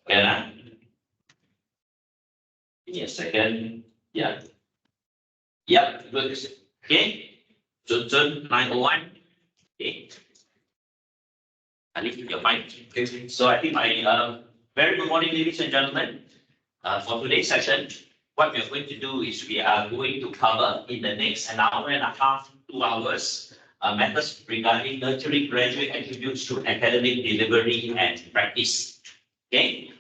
Yeah. Give me a second. Yeah. Yep. Good. Okay. Zun 901. Okay. At least you're fine. Okay. So I think my very good morning, ladies and gentlemen. For today's session, what we are going to do is we are going to cover in the next an hour and a half, 2 hours, matters regarding nurturing graduate attributes to academic delivery and practice. Okay.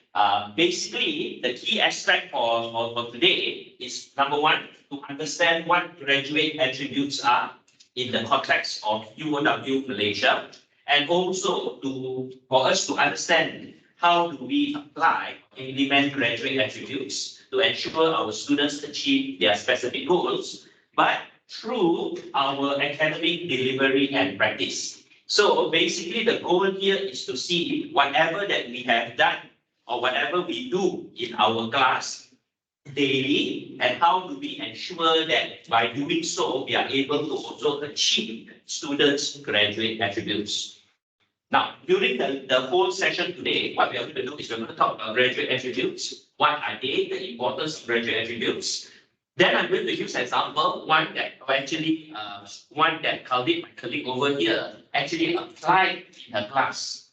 Basically, the key aspect for today is number one, to understand what graduate attributes are in the context of UOW Malaysia, and also for us to understand how do we apply and implement graduate attributes to ensure our students achieve their specific goals, but through our academic delivery and practice. So basically, the goal here is to see whatever that we have done or whatever we do in our class daily, and how do we ensure that by doing so, we are able to also achieve students' graduate attributes. Now, during the whole session today, what we are going to do is we're going to talk about graduate attributes. What are they? The importance of graduate attributes. Then I'm going to use an example, one that Khalid, my colleague over here, actually applied in her class.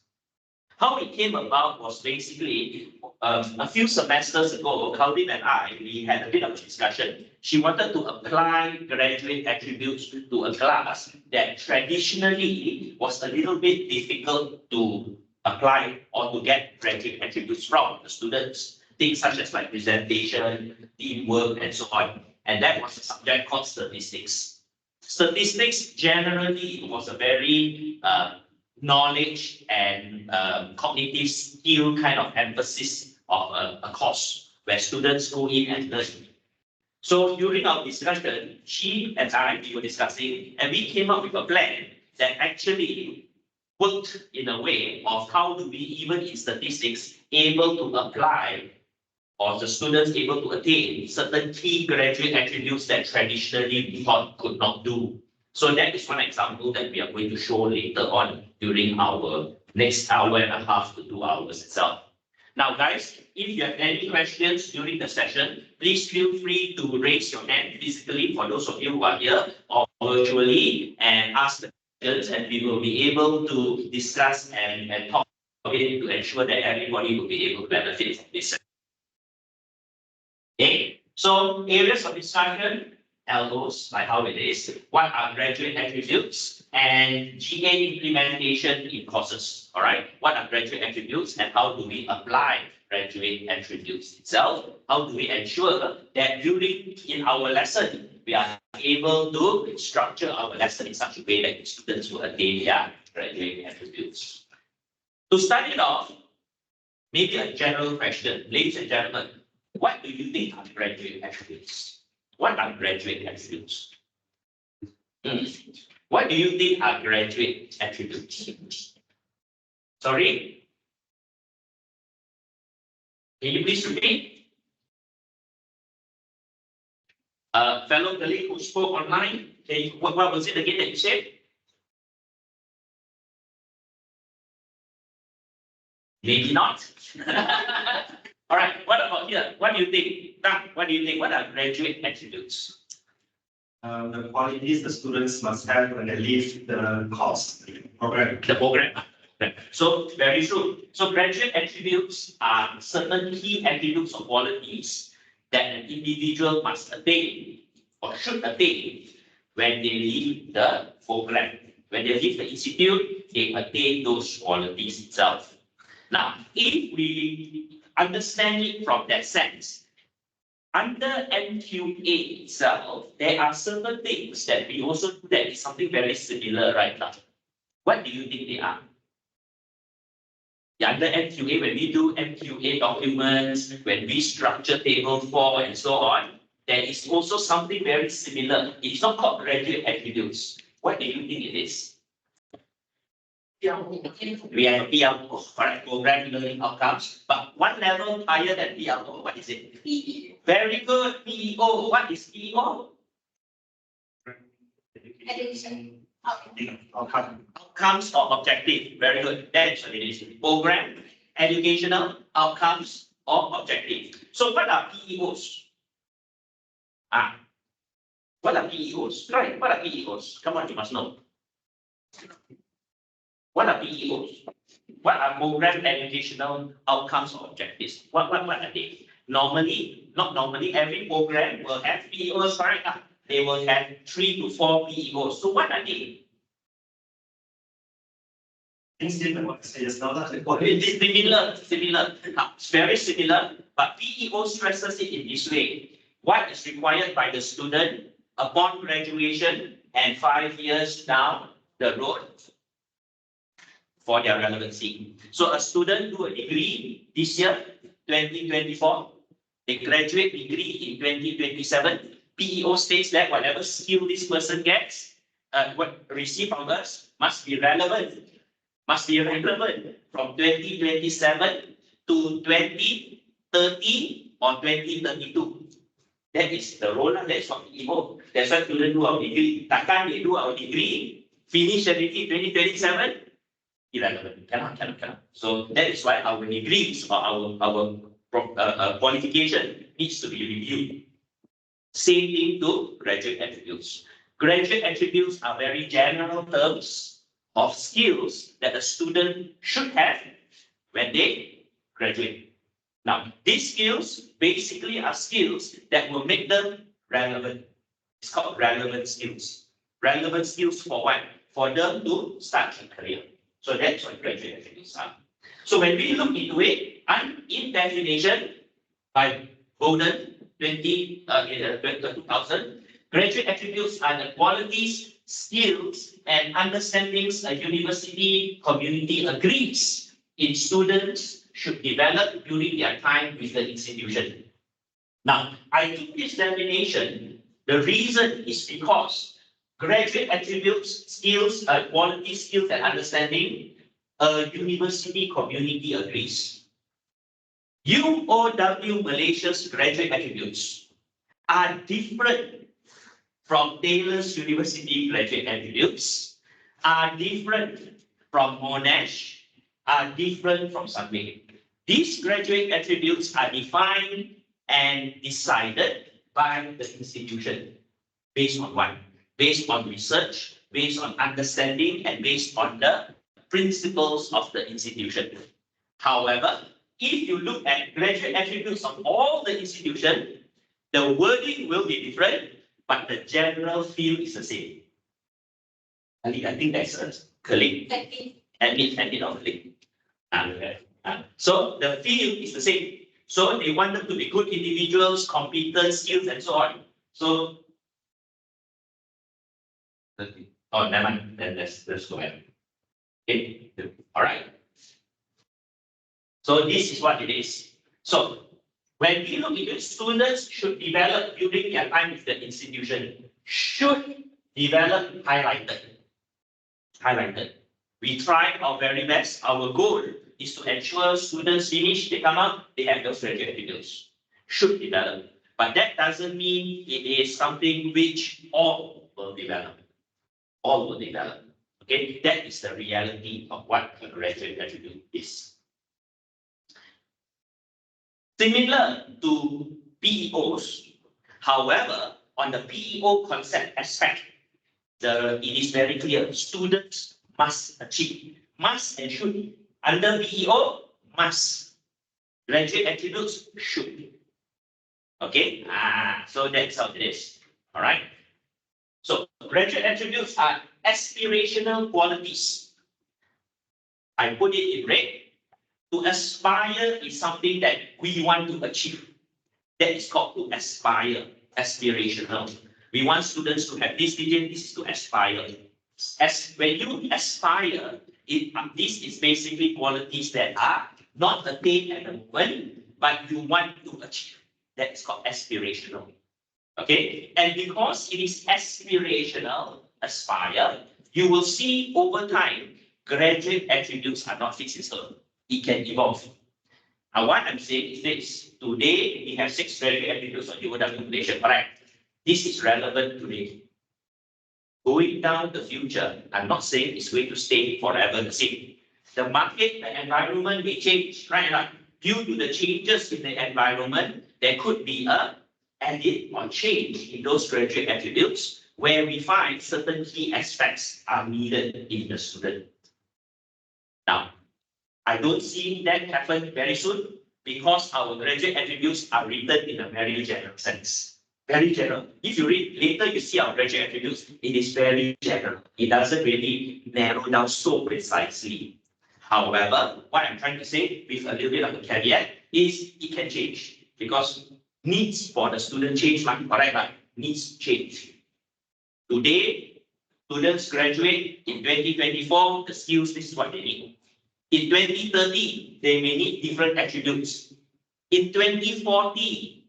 How it came about was basically a few semesters ago, Khalid and we had a bit of a discussion. She wanted to apply graduate attributes to a class that traditionally was a little bit difficult to apply or to get graduate attributes from the students. Things such as like presentation, teamwork, and so on. And that was a subject called statistics. Statistics generally was a very knowledge and cognitive skill kind of emphasis of a course where students go in and learn. So during our discussion, she and we were discussing, and we came up with a plan that actually worked in a way of how do we, even in statistics, able to apply or the students able to attain certain key graduate attributes that traditionally we thought could not do. So that is one example that we are going to show later on during our next hour and a half to 2 hours itself. Now, guys, if you have any questions during the session, please feel free to raise your hand physically for those of you who are here or virtually and ask the questions, and we will be able to discuss and talk about it to ensure that everybody will be able to benefit from this. Okay, so areas of discussion. LOs, like how it is, what are graduate attributes, and GA implementation in courses. All right, what are graduate attributes and how do we apply graduate attributes itself? How do we ensure that in our lesson, we are able to structure our lesson in such a way that the students will attain their graduate attributes? To start it off, maybe a general question. Ladies and gentlemen, what do you think are graduate attributes? What are graduate attributes? What do you think are graduate attributes? Sorry? Can you please repeat? Fellow colleague who spoke online, what was it again that you said? Maybe not. All right, what about here? What do you think? Dan, what do you think? What are graduate attributes? The qualities the students must have when they leave the course, program. The program. So, very true. So, graduate attributes are certain key attributes or qualities that an individual must attain or should attain when they leave the program. When they leave the institute, they attain those qualities itself. Now, if we understand it from that sense, under MQA itself, there are certain things that we also do that is something very similar right now. What do you think they are? Yeah, under MQA, when we do MQA documents, when we structure table 4 and so on, there is also something very similar. It's not called graduate attributes. What do you think it is? We have PLO, correct, program learning outcomes, but one level higher than PLO, what is it? PEO. Very good, PEO. What is PEO? Outcomes or objective. Very good. That is what it is. Program, educational, outcomes or objective. So what are PEOs? What are PEOs? Right, what are PEOs? Come on, you must know. What are PEOs? What are program, educational, outcomes or objectives? What are they? Normally, not normally, every program will have PEOs, right? They will have 3 to 4 PEOs. So what are they? It's different what I say just now. It's similar. It's very similar, but PEO stresses it in this way. What is required by the student upon graduation and 5 years down the road for their relevancy. So a student do a degree this year, 2024, they graduate degree in 2027. PEO states that whatever skill this person gets, receive from us must be relevant from 2027 to 2030 or 2032. That is the role, that's what PEO. That's why students do our degree. Takkan they do our degree, finish already 2027, irrelevant. Cannot. So that is why our degrees or our qualification needs to be reviewed. Same thing to graduate attributes. Graduate attributes are very general terms of skills that a student should have when they graduate. Now, these skills basically are skills that will make them relevant. It's called relevant skills. Relevant skills for what? For them to start a career. So that's what graduate attributes are. So when we look into it, in definition by Bowden 2000, graduate attributes are the qualities, skills, and understandings a university community agrees in students should develop during their time with the institution. Now, I took this definition. The reason is because graduate attributes, skills, qualities, skills, and understanding, a university community agrees. UOW Malaysia's graduate attributes are different from Taylor's University graduate attributes, are different from Monash, are different from Sunway. These graduate attributes are defined and decided by the institution. Based on what? Based on research, based on understanding, and based on the principles of the institution. However, if you look at graduate attributes of all the institutions, the wording will be different, but the general feel is the same. I think that's a colleague. Admit of colleague. So the field is the same. So they want them to be good individuals, competent, skills, and so on. So, oh, never mind. Then let's go ahead. Okay. All right. So this is what it is. So when we look into it, students should develop during their time with the institution. Should develop highlighted. We try our very best. Our goal is to ensure students finish, they come out, they have those graduate attributes. Should develop. But that doesn't mean it is something which all will develop. All will develop. Okay, that is the reality of what a graduate attribute is. Similar to PEOs, however, on the PEO concept aspect, it is very clear. Students must achieve, must and should. Under PEO, must. Graduate attributes should. Okay, so that's how it is. All right. So graduate attributes are aspirational qualities. I put it in red. To aspire is something that we want to achieve. That is called to aspire, aspirational. We want students to have this digit, this is to aspire. As when you aspire, this is basically qualities that are not attained at the moment, but you want to achieve. That is called aspirational. Okay, and because it is aspirational, aspire, you will see over time, graduate attributes are not fixed in stone. It can evolve. Now, what I'm saying is this. Today, we have 6 graduate attributes on UOW Malaysia, correct? This is relevant today. going down the future, I'm not saying it's going to stay forever the same. The market, the environment may change, right? Due to the changes in the environment, there could be a edit or change in those graduate attributes where we find certain key aspects are needed in the student. Now, I don't see that happen very soon because our graduate attributes are written in a very general sense. Very general. If you read later, you see our graduate attributes, it is very general. It doesn't really narrow down so precisely. However, what I'm trying to say with a little bit of a caveat is it can change because needs for the student change, correct? Needs change. Today, students graduate in 2024, the skills, this is what they need. In 2030, they may need different attributes. In 2040,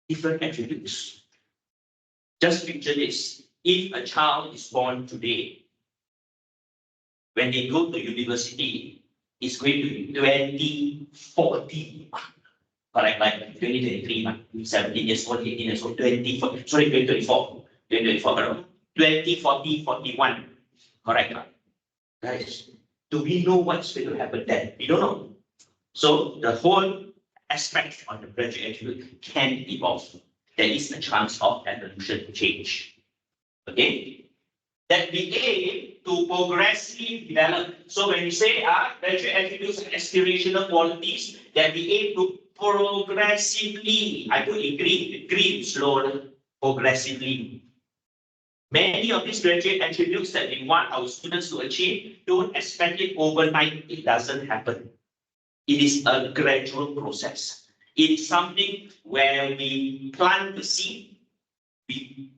different attributes. Just picture this. If a child is born today, when they go to university, it's going to be 2040. Correct, like 2023, 17 years old, 18 years old, 2024, 2040, 41. Correct, guys. Do we know what's going to happen then? We don't know. So the whole aspect of the graduate attribute can evolve. There is a chance of evolution change. Okay? That we aim to progressively develop. So when we say graduate attributes and aspirational qualities, that we aim to progressively, I put in green, slow, progressively. Many of these graduate attributes that we want our students to achieve, don't expect it overnight. It doesn't happen. It is a gradual process. It is something where we plant the seed, we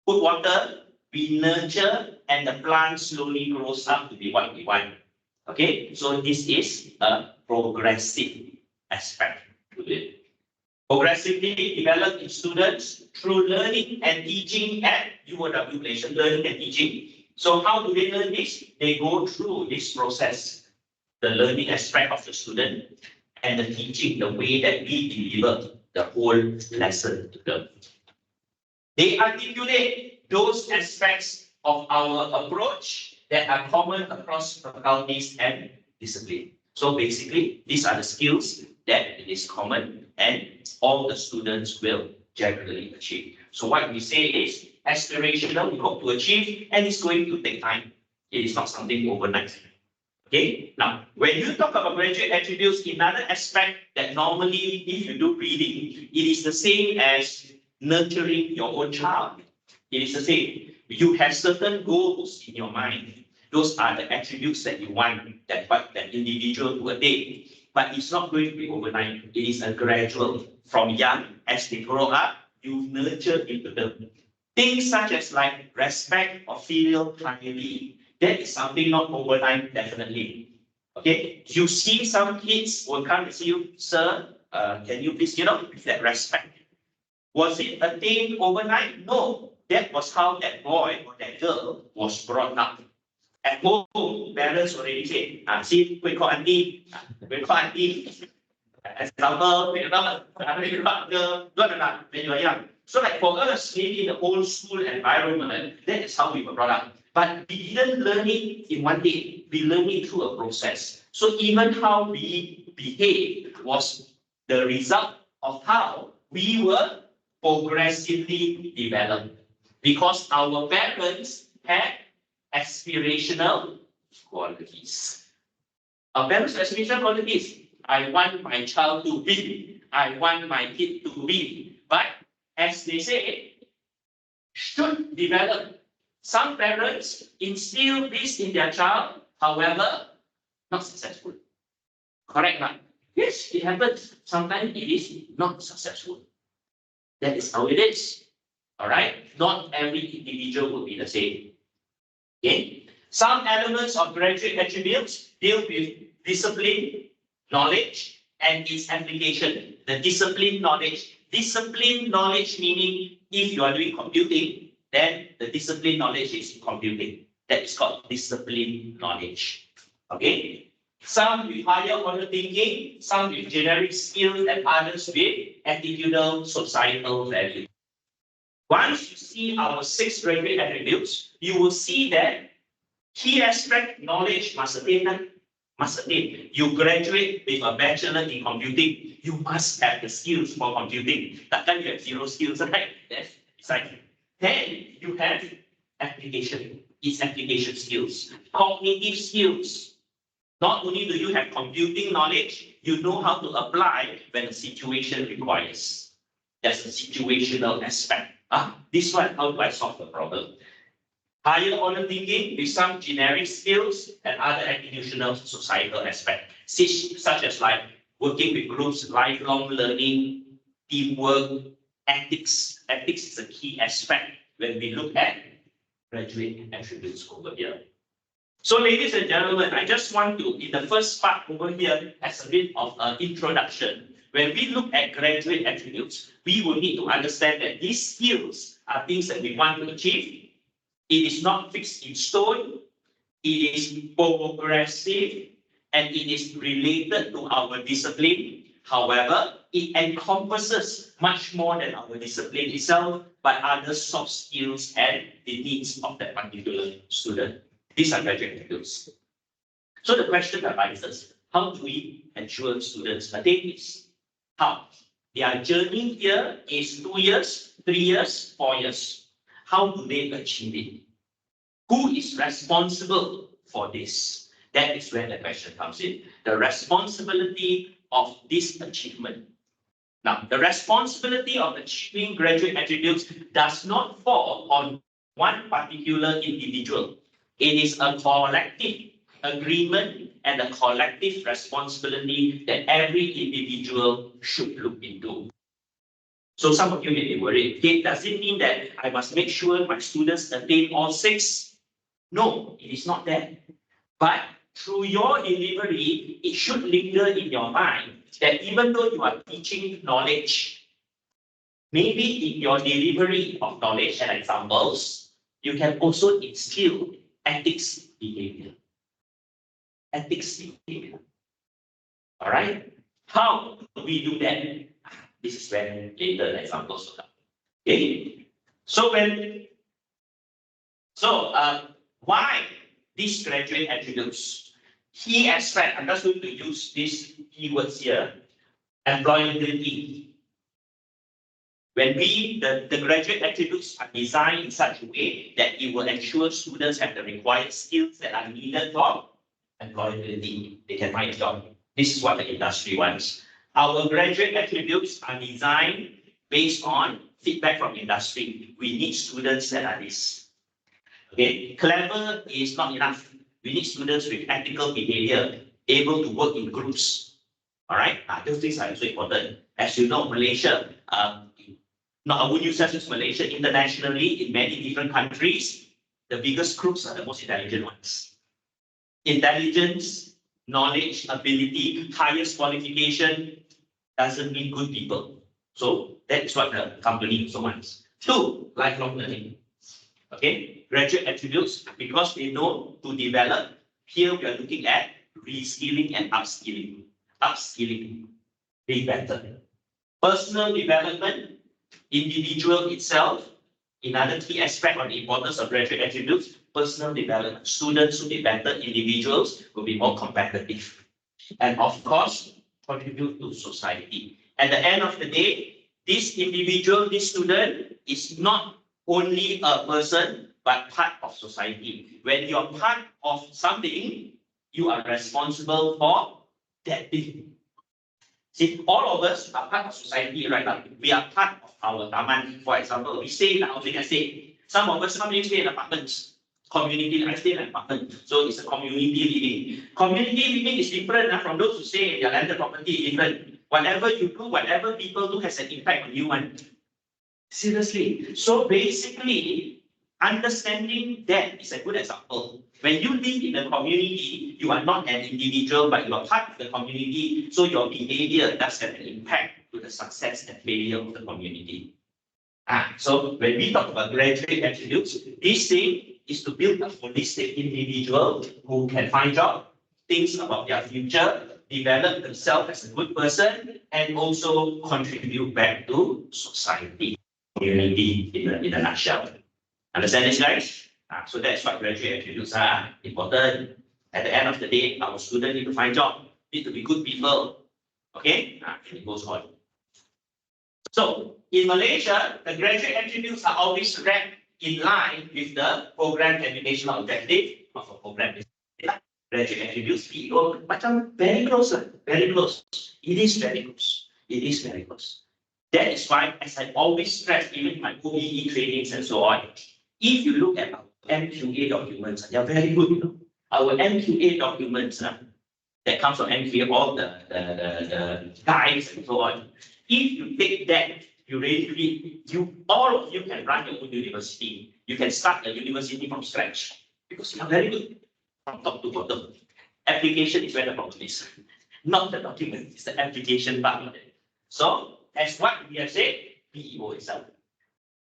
put water, we nurture, and the plant slowly grows up to be what we want. Okay, so this is a progressive aspect to it. Progressively developed in students through learning and teaching at UOW Malaysia, learning and teaching. So how do they learn this? They go through this process, the learning aspect of the student and the teaching, the way that we deliver the whole lesson to them. They articulate those aspects of our approach that are common across faculties and discipline. So basically, these are the skills that it is common and all the students will generally achieve. So what we say is aspirational, we hope to achieve, and it's going to take time. It is not something overnight. Okay, now when you talk about graduate attributes, another aspect that normally, if you do reading, it is the same as nurturing your own child. It is the same. You have certain goals in your mind. Those are the attributes that you want that individual to attain. But it's not going to be overnight. It is a gradual. From young, as they grow up, you nurture into them. Things such as like respect or filial piety. That is something not overnight, definitely. Okay, you see some kids will come and see you, sir, can you please, with that respect. Was it attained overnight? No, that was how that boy or that girl was brought up. At home, parents already say, see, we call auntie, example, when you are young. So like for us, maybe in the old school environment, that is how we were brought up. But we didn't learn it in one day. We learned it through a process. So even how we behave was the result of how we were progressively developed. Because our parents had aspirational qualities. Our parents' aspirational qualities. I want my child to be. I want my kid to be. But as they say, should develop. Some parents instill this in their child, however, not successful. Correct, right? Yes, it happens. Sometimes it is not successful. That is how it is. All right? Not every individual will be the same. Okay? Some elements of graduate attributes deal with discipline, knowledge, and its application. The discipline knowledge meaning if you are doing computing, then the discipline knowledge is computing. That is called discipline knowledge. Okay? Some with higher order thinking, some with generic skills, and others with attitudinal societal value. Once you see our 6 graduate attributes, you will see that key aspect knowledge must attain. Must attain. You graduate with a bachelor in computing, you must have the skills for computing. Takkan you have 0 skills, right? That's exciting. Then you have application. It's application skills, cognitive skills. Not only do you have computing knowledge, you know how to apply when the situation requires. That's the situational aspect. This one, how do I solve the problem? Higher order thinking with some generic skills and other institutional societal aspects, such as like working with groups, lifelong learning, teamwork, ethics. Ethics is a key aspect when we look at graduate attributes over here. So ladies and gentlemen, I just want to, in the first part over here, as a bit of an introduction, when we look at graduate attributes, we will need to understand that these skills are things that we want to achieve. It is not fixed in stone, it is progressive, and it is related to our discipline. However, it encompasses much more than our discipline itself, but other soft skills and the needs of that particular student. These are graduate attributes. So the question arises, how do we ensure students attain this? How? Their journey here is 2 years, 3 years, 4 years. How do they achieve it? Who is responsible for this? That is where the question comes in. The responsibility of this achievement. Now, the responsibility of achieving graduate attributes does not fall on one particular individual. It is a collective agreement and a collective responsibility that every individual should look into. So some of you may be worried, okay, does it mean that I must make sure my students attain all 6? No, it is not that. But through your delivery, it should linger in your mind that even though you are teaching knowledge, maybe in your delivery of knowledge and examples, you can also instill ethics behavior. Ethics behavior. All right? How do we do that? This is when later the examples will come. Okay. Why these graduate attributes? Key aspect, I'm just going to use these keywords here. Employability. When the graduate attributes are designed in such a way that it will ensure students have the required skills that are needed for employability. They can find a job. This is what the industry wants. Our graduate attributes are designed based on feedback from industry. We need students that are this. Okay, clever is not enough. We need students with ethical behavior, able to work in groups. All right, those things are also important. As you know, Malaysia, not I wouldn't use just Malaysia, internationally in many different countries, the biggest groups are the most intelligent ones. Intelligence, knowledge, ability, highest qualification doesn't mean good people. So that is what the company also wants. 2, lifelong learning. Okay, graduate attributes, because they know to develop. Here we are looking at reskilling and upskilling. Upskilling, be better. Personal development, individual itself. Another key aspect on the importance of graduate attributes, personal development. Students will be better, individuals will be more competitive. And of course, contribute to society. At the end of the day, this individual, this student is not only a person, but part of society. When you're part of something, you are responsible for that thing. See, all of us are part of society right now. We are part of our taman. For example, we stay in a housing estate. Some of us, stay in apartments. Community, I stay in an apartment. So it's a community living. Community living is different from those who stay in their landed property. Different. Whatever you do, whatever people do has an impact on you. Seriously. So basically, understanding that is a good example. When you live in a community, you are not an individual, but you are part of the community. So your behavior does have an impact to the success and failure of the community. So when we talk about graduate attributes, this thing is to build a holistic individual who can find job, thinks about their future, develop themselves as a good person, and also contribute back to society. community in a nutshell. Understand this, guys? So that's why graduate attributes are important. At the end of the day, our students need to find job, need to be good people. Okay? And it goes on. So in Malaysia, the graduate attributes are always ranked in line with the program educational objective of a program. Graduate attributes, PEO, macam very close, very close. It is very close. It is very close. That is why, as I always stress, even in my OBE trainings and so on, if you look at our MQA documents, they are very good. You know, our MQA documents that comes from MQA, all the guides and so on. If you take that, you really read, all of you can run your own university. You can start a university from scratch because you are very good from top to bottom. Application is where the problem is, not the document. It's the application part of it. So, as what we have said, PEO itself.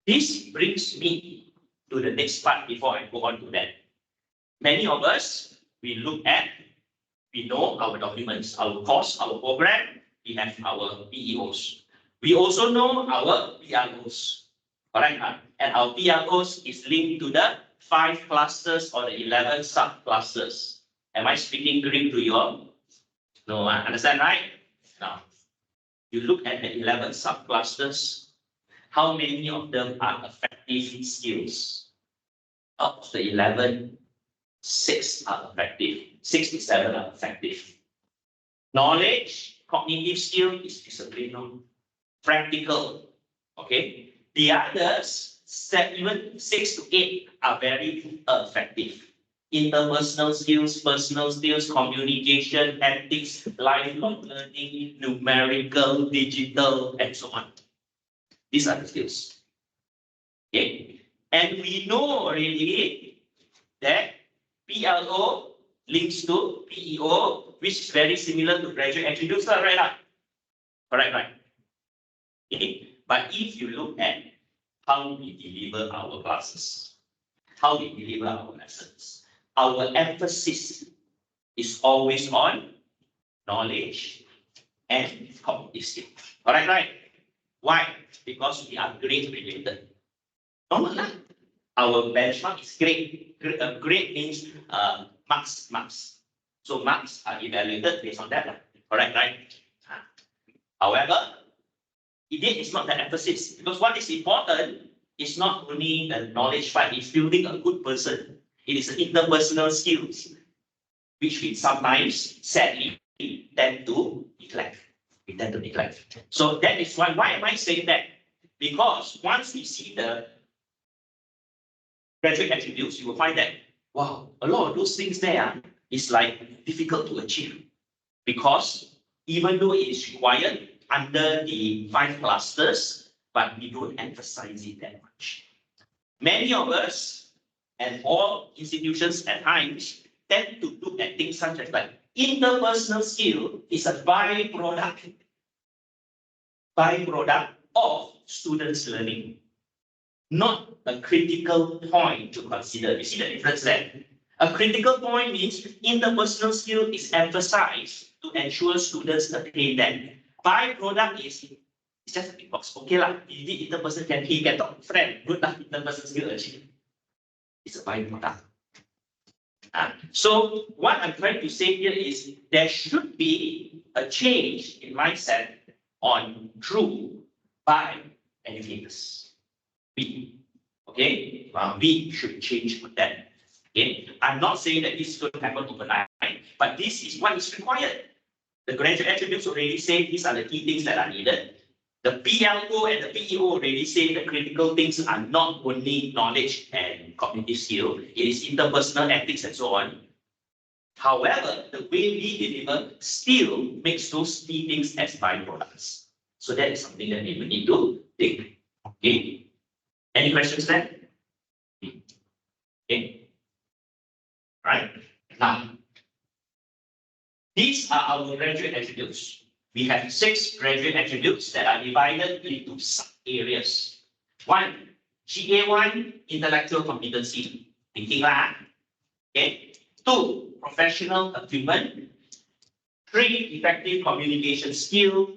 This brings me to the next part before I go on to that. Many of us, we know our documents, our course, our program, we have our PEOs. We also know our PROs, correct? And our PROs is linked to the 5 clusters or the 11 sub-clusters. Am I speaking Greek to you all? No, understand, right? Now, you look at the 11 sub-clusters, how many of them are effective skills? Of the 11, 6 are effective. 6 to 7 are effective. Knowledge, cognitive skill is discipline, practical. Okay. The others, even 6 to 8 are very effective. Interpersonal skills, personal skills, communication, ethics, lifelong learning, numerical, digital, and so on. These are the skills. Okay. And we know already that PLO links to PEO, which is very similar to graduate attributes, right? Correct, right? Okay. But if you look at how we deliver our classes, how we deliver our lessons, our emphasis is always on knowledge and cognitive skill. Correct, right? Why? Because we are grade related. Normal. Our benchmark is grade. Grade means marks. So marks are evaluated based on that. Correct, right? However, it is not the emphasis because what is important is not only the knowledge part, it's building a good person. It is interpersonal skills, which we sometimes, sadly, tend to neglect. We tend to neglect. So that is why am I saying that? Because once we see the graduate attributes, you will find that, wow, a lot of those things there is like difficult to achieve. Because even though it is required under the 5 clusters, but we don't emphasize it that much. Many of us and all institutions at times tend to look at things such as like interpersonal skill is a byproduct of students' learning, not a critical point to consider. You see the difference there? A critical point means interpersonal skill is emphasized to ensure students attain that. Byproduct is it's just a big box. Okay lah, you did interpersonal, he can talk friend, good lah, interpersonal skill achieved. It's a byproduct. So what I'm trying to say here is there should be a change in mindset on true by educators. Okay, we should change on that. Okay, I'm not saying that this is going to happen overnight, but this is what is required. The graduate attributes already say these are the key things that are needed. The PLO and the PEO already say the critical things are not only knowledge and cognitive skill, it is interpersonal ethics and so on. However, the way we deliver still makes those key things as byproducts. So that is something that we need to think. Okay. Any questions there? Okay. Right. Now, these are our graduate attributes. We have 6 graduate attributes that are divided into sub-areas. 1, GA1, intellectual competency, thinking lah. Okay. 2, professional achievement. 3, effective communication skill.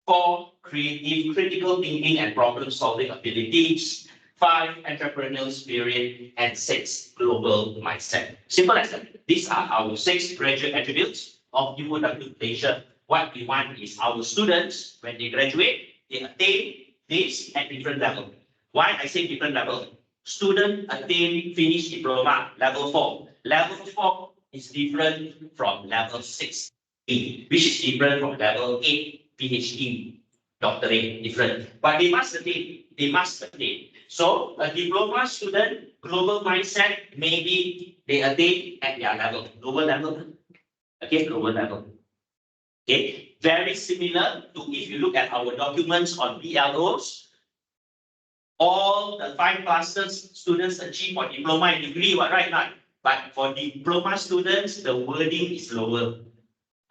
4, creative, critical thinking and problem solving abilities. 5, entrepreneurial spirit, and 6, global mindset. Simple as that. These are our 6 graduate attributes of UOW Malaysia. What we want is our students, when they graduate, they attain this at different level. Why I say different level? Student attain finish diploma level 4. Level 4 is different from level 6, which is different from level 8 PhD, doctorate, different. But they must attain. They must attain. So a diploma student, global mindset, maybe they attain at their level, lower level. Okay, lower level. Okay, very similar to if you look at our documents on BLOs, all the 5 classes students achieve for diploma and degree, right now. But for diploma students, the wording is lower.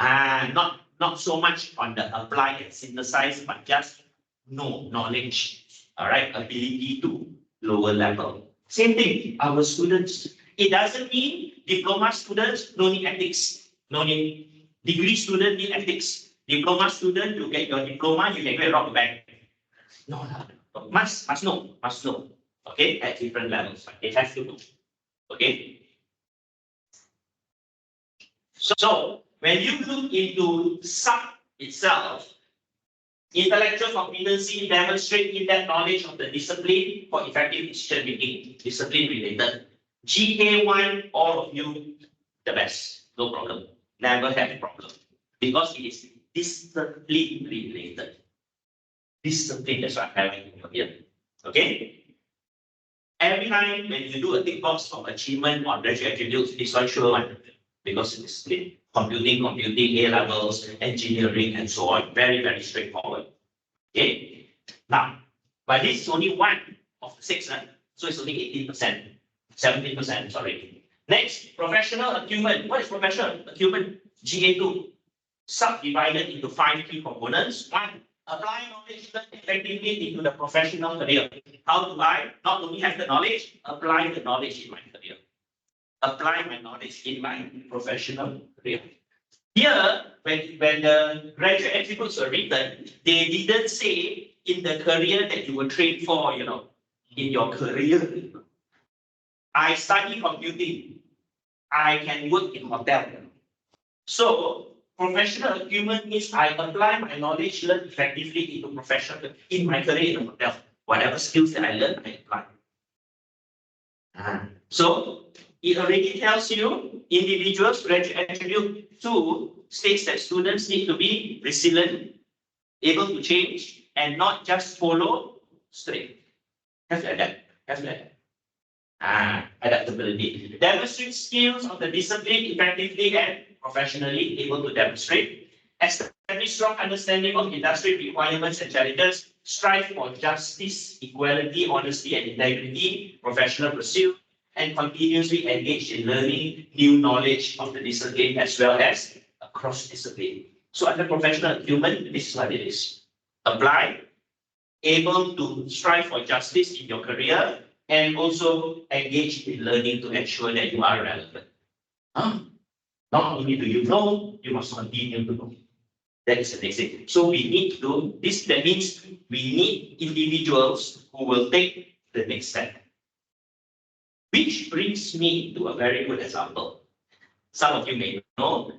Not so much on the apply and synthesize, but just know knowledge. All right, ability to lower level. Same thing, our students. It doesn't mean diploma students no need ethics, no need. Degree student need ethics. Diploma student, you get your diploma, you can go and rob the bank. No, must know. Okay, at different levels, but they have to know. Okay. So when you look into SUP itself, intellectual competency demonstrate in-depth knowledge of the discipline for effective decision making, discipline related. GK1, all of you, the best, no problem. Never have a problem. Because it is discipline related. Discipline, that's what I'm having here. Okay? Every time when you do a tick box for achievement on graduate attributes, this one sure one. Because it is split. Computing, A levels, engineering, and so on. Very, very straightforward. Okay. Now, but this is only one of the 6, right? So it's only 18%, 17%, sorry. Next, professional acumen. What is professional acumen? GA2. Subdivided into 5 key components. 1, apply knowledge effectively into the professional career. How do I not only have the knowledge, apply the knowledge in my career? Apply my knowledge in my professional career. Here, when the graduate attributes were written, they didn't say in the career that you were trained for, in your career. I study computing. I can work in hotel. So, professional acumen means I apply my knowledge learned effectively into professional, in my career in hotel. Whatever skills that I learn, I apply. So, it already tells you individuals graduate attribute 2 states that students need to be resilient, able to change, and not just follow straight. Have to adapt. Adaptability. Demonstrate skills of the discipline effectively and professionally, able to demonstrate. Establish strong understanding of industry requirements and challenges. Strive for justice, equality, honesty, and integrity. Professional pursuit. And continuously engage in learning new knowledge of the discipline as well as across discipline. So under professional acumen, this is what it is. Apply, able to strive for justice in your career, and also engage in learning to ensure that you are relevant. Not only do you know, you must continue to know. That is the basic. So we need to do this. That means we need individuals who will take the next step. Which brings me to a very good example. Some of you may know,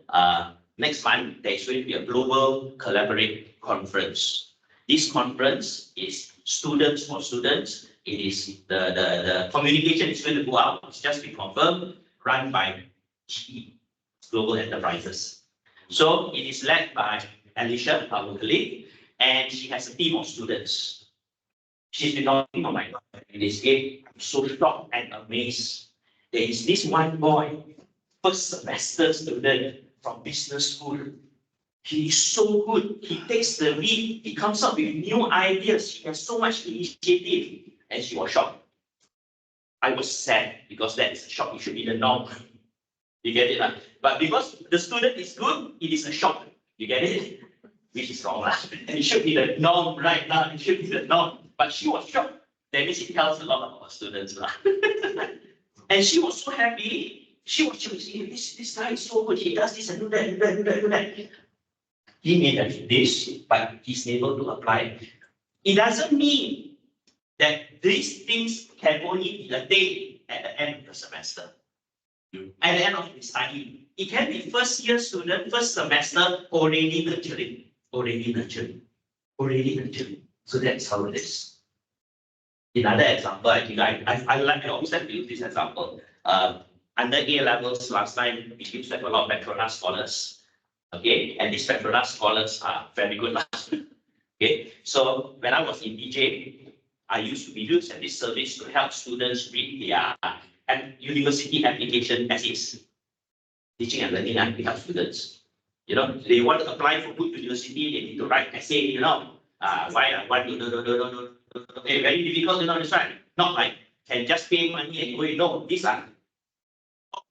next month there is going to be a global collaborate conference. This conference is students for students. It is the communication is going to go out. It's just been confirmed, run by GE, Global Enterprises. So it is led by Alicia, our colleague, and she has a team of students. She's been talking, oh my God, in this game, I'm so shocked and amazed. There is this one boy, first semester student from business school. He is so good. He takes the lead. He comes up with new ideas. He has so much initiative. And she was shocked. I was sad because that is a shock. It should be the norm. You get it? But because the student is good, it is a shock. You get it? Which is wrong. It should be the norm right now. It should be the norm. But she was shocked. That means it tells a lot about our students. And she was so happy. She was saying, this guy is so good. He does this and do that. he may have this, but he's able to apply. It doesn't mean that these things can only be attained at the end of the semester. At the end of the study, it can be first year student, first semester already nurturing. So that's how it is. Another example, I think I like to observe this example. Under A levels last time, we used to have a lot of Petronas scholars. Okay, and these Petronas scholars are very good. Okay, so when I was in DJ, we used this service to help students read their university application essays. Teaching and learning, and we help students. You know, they want to apply for good university, they need to write essay, you know. Very difficult, you know, this one. Not like can just pay money and go, no, these are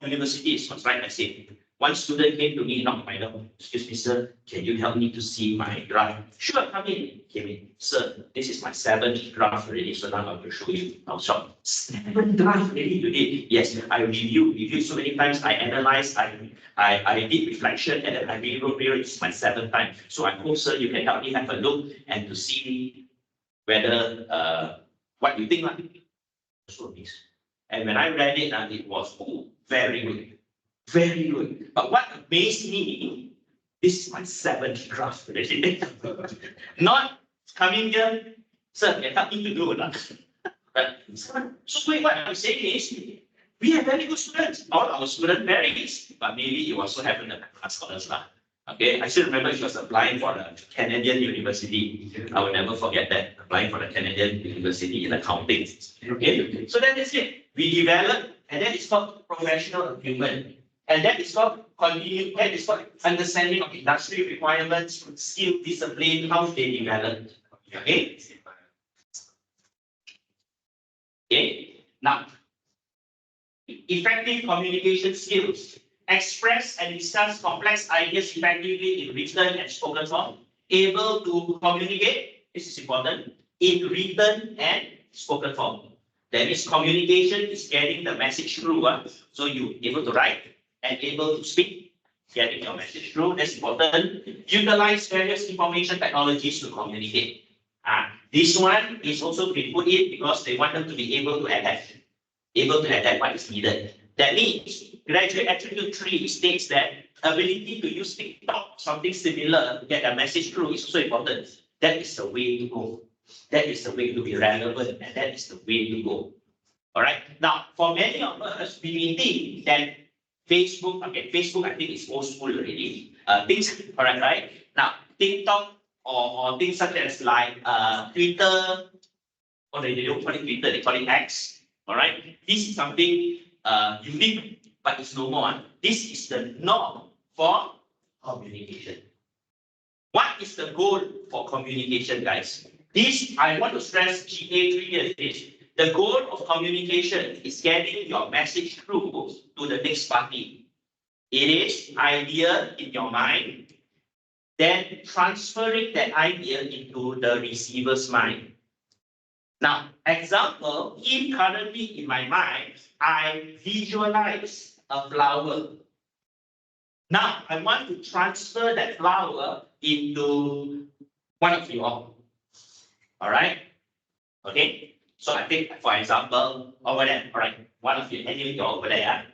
universities must write essay. One student came to me, knocked my door. Excuse me, sir, can you help me to see my draft? Sure, come in. Came in. Sir, this is my 7th draft already, so now I will show you. I was shocked. 7th draft already today? Yes, I reviewed so many times, I analyzed, I did reflection, and then I rewrote, it's my 7th time. So I hope, sir, you can help me have a look and to see whether what you think. And when I read it, it was very good. Very good. But what amazed me, this is my 7th draft already. Not coming here, sir, can help me to do that. So what I'm saying is, we have very good students. All our students varies, but maybe you also happen to have scholars. Okay, I still remember she was applying for the Canadian University. I will never forget that, applying for the Canadian University in accounting. Okay, so that is it. We develop, and that is called professional acumen. And that is called understanding of industry requirements, skill, discipline, how they develop. Okay? Okay. Now, effective communication skills. Express and discuss complex ideas effectively in written and spoken form. Able to communicate, this is important, in written and spoken form. That means communication is getting the message through. So you're able to write and able to speak, getting your message through. That's important. Utilize various information technologies to communicate. This one is also been put in because they want them to be able to adapt what is needed. That means graduate attribute 3 states that ability to use TikTok, something similar, to get a message through is also important. That is the way to go. That is the way to be relevant, and that is the way to go. All right. Now, for many of us, we think that Facebook I think is old school already. Things correct, right? Now, TikTok or things such as like Twitter, or they don't call it Twitter, they call it X. All right. This is something unique, but it's no more. This is the norm for communication. What is the goal for communication, guys? This I want to stress GA3 is the goal of communication is getting your message through to the next party. It is idea in your mind, then transferring that idea into the receiver's mind. Now, example, currently in my mind, I visualize a flower. Now, I want to transfer that flower into one of you all. All right? Okay? So I think, for example, over there, all right, one of you, any of you over there,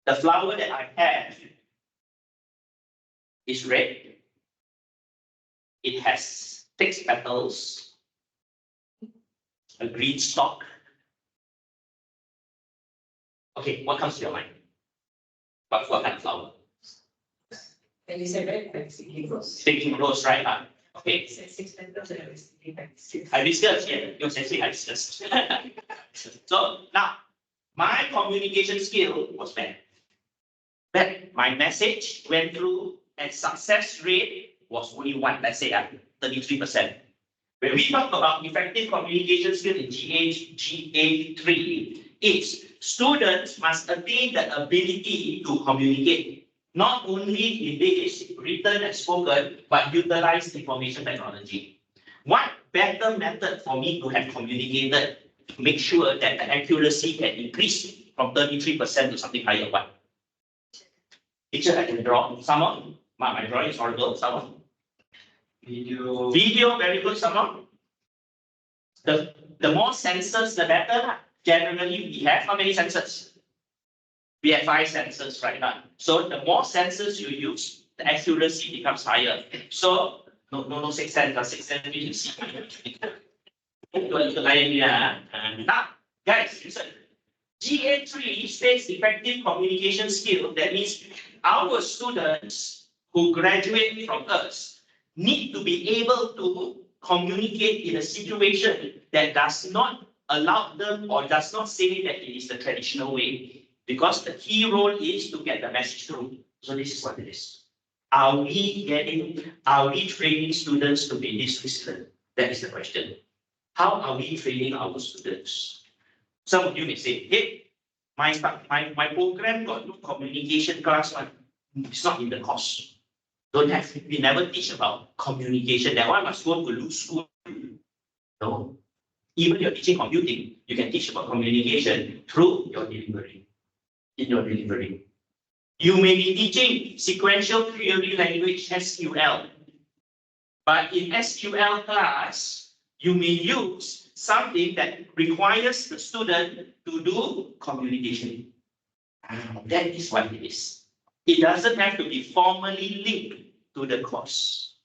the flower that I have is red. It has 6 petals, a green stalk. Okay, what comes to your mind? What kind of flower? And you said red, like sticking rose. Sticking rose, right? Okay. 6 petals and I was sticking like 6. Hibiscus, yeah, you're saying hibiscus. So now, my communication skill was bad. But my message went through and success rate was only 1, let's say 33%. When we talk about effective communication skill in GA3, it's students must attain the ability to communicate. Not only in this written and spoken, but utilize information technology. What better method for me to have communicated to make sure that the accuracy can increase from 33% to something higher? What? Picture I can draw. Someone? My drawing is horrible. Someone? Video. Video, very good, someone. The more sensors, the better. Generally, we have how many sensors? We have 5 sensors right now. So the more sensors you use, the accuracy becomes higher. So no 6 sensors, 6 sensors you see. Now, guys, listen. GA3 states effective communication skill. That means our students who graduate from us need to be able to communicate in a situation that does not allow them or does not say that it is the traditional way. Because the key role is to get the message through. So this is what it is. Are we training students to be this disciplined? That is the question. How are we training our students? Some of you may say, hey, my program got no communication class one. It's not in the course. Don't have. We never teach about communication. That one must go to Lu school. No. Even you're teaching computing, you can teach about communication through your delivery. In your delivery. You may be teaching sequential query language SQL. But in SQL class, you may use something that requires the student to do communication. That is what it is. It doesn't have to be formally linked to the course.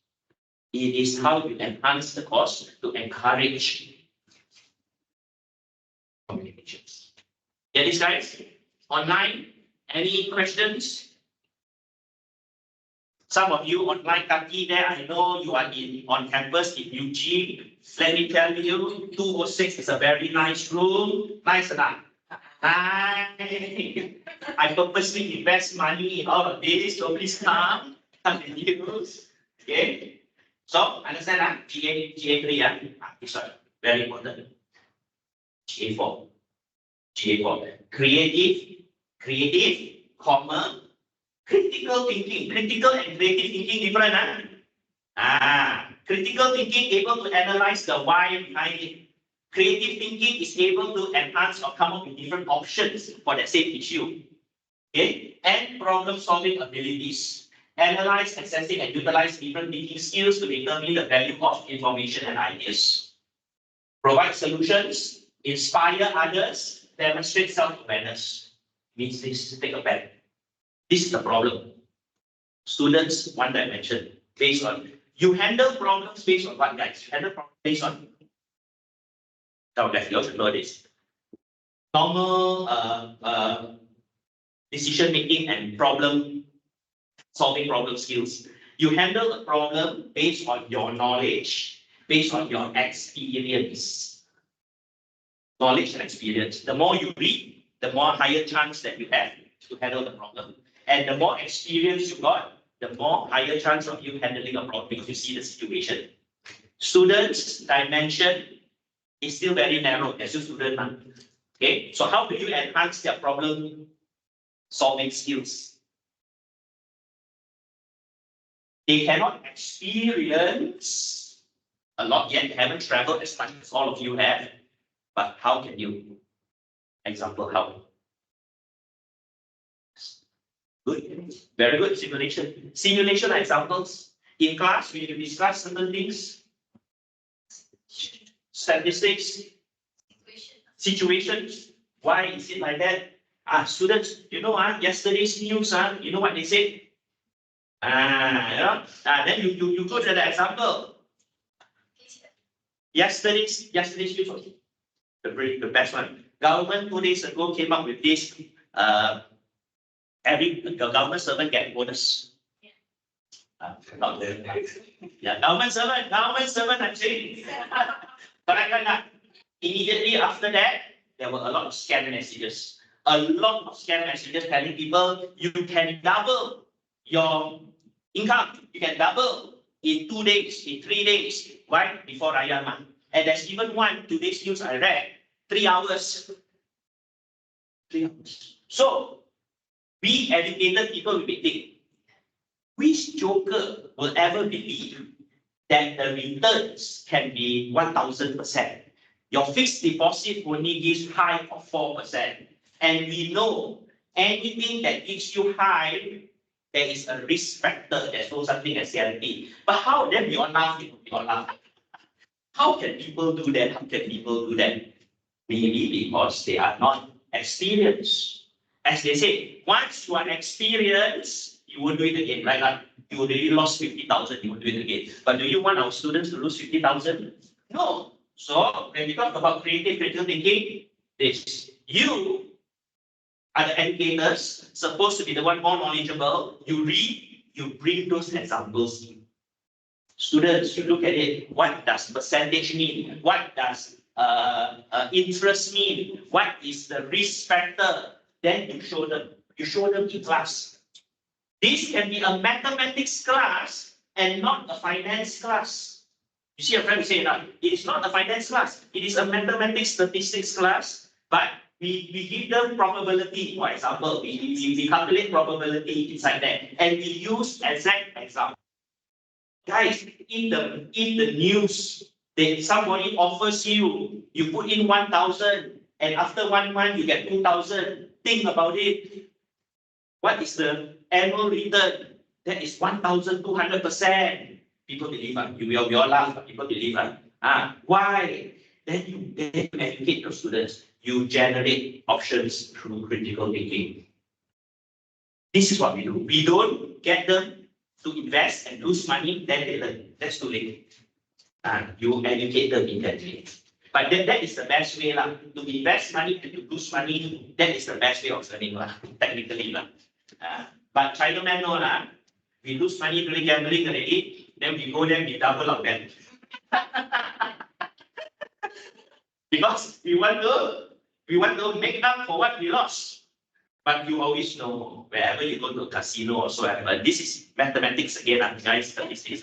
It is how you enhance the course to encourage communications. Get this, guys? Online, any questions? Some of you online kaki there, I know you are on campus in Eugene. Let me tell you, 206 is a very nice room. Nice enough. I purposely invest money in all of this, so please come and use. Okay. So understand that? GA3, yeah? Sorry, very important. GA4. GA4. Creative, comma, critical thinking. Critical and creative thinking different, critical thinking able to analyze the why behind it. Creative thinking is able to enhance or come up with different options for the same issue. Okay? And problem solving abilities. Analyze, assessing, and utilize different thinking skills to determine the value of information and ideas. Provide solutions, inspire others, demonstrate self-awareness. Means this, take a pen. This is the problem. Students, one dimension, based on, you handle problems based on what, guys? You handle problems based on, now you should know this. Normal decision making and solving problem skills. You handle a problem based on your knowledge, based on your experience. Knowledge and experience. The more you read, the more higher chance that you have to handle the problem. And the more experience you got, the more higher chance of you handling a problem because you see the situation. Students' dimension is still very narrow as a student. Okay, so how do you enhance their problem solving skills? They cannot experience a lot yet. They haven't traveled as much as all of you have. But how can you? Example, how? Good. Very good. Simulation. Simulation examples. In class, we discuss certain things. Statistics. Situations. Why is it like that? Students, you know, yesterday's news, you know what they said? Then you go to the example. Yesterday's news. The best one. Government 2 days ago came up with this. Every government servant get bonus. Not there. Yeah, government servant, I'm saying. Correct. Immediately after that, there were a lot of scam messages. A lot of scam messages telling people you can double your income. You can double in 2 days, in 3 days. Why? Before Raya month. And there's even one today's news I read. 3 hours. 3 hours. So, we educated people will be thinking, which joker will ever believe that the returns can be 1000%? Your fixed deposit only gives high of 4%. And we know anything that gives you high there is a risk factor. There's no something as guarantee. But how? Then we all laugh. We all laugh. How can people do that? How can people do that? Maybe because they are not experienced. As they say, once you are experienced, you won't do it again, right? Like, you already lost 50,000, you won't do it again. But do you want our students to lose 50,000? No. So when we talk about creative critical thinking, this you are the educators, supposed to be the one more knowledgeable. You read, you bring those examples in. Students, you look at it. What does percentage mean? What does interest mean? What is the risk factor? Then you show them. You show them in class. This can be a mathematics class and not a finance class. You see, I'm trying to say that it is not a finance class. It is a mathematics statistics class, but we give them probability. For example, we calculate probability inside there, and we use exact example. Guys, in the news, that somebody offers you, you put in 1,000, and after 1 month you get 2,000. Think about it. What is the annual return? That is 1,200%. People believe it. We all laugh, but people believe it. Why? Then you educate your students. You generate options through critical thinking. This is what we do. We don't get them to invest and lose money, then they learn. That's too late. You educate them in that way. But that is the best way to invest money and to lose money. That is the best way of learning technically. But China man know we lose money doing gambling already, then we go there, we double our bet. Because we want to make up for what we lost. But you always know, wherever you go to a casino or so ever, this is mathematics again, guys, statistics.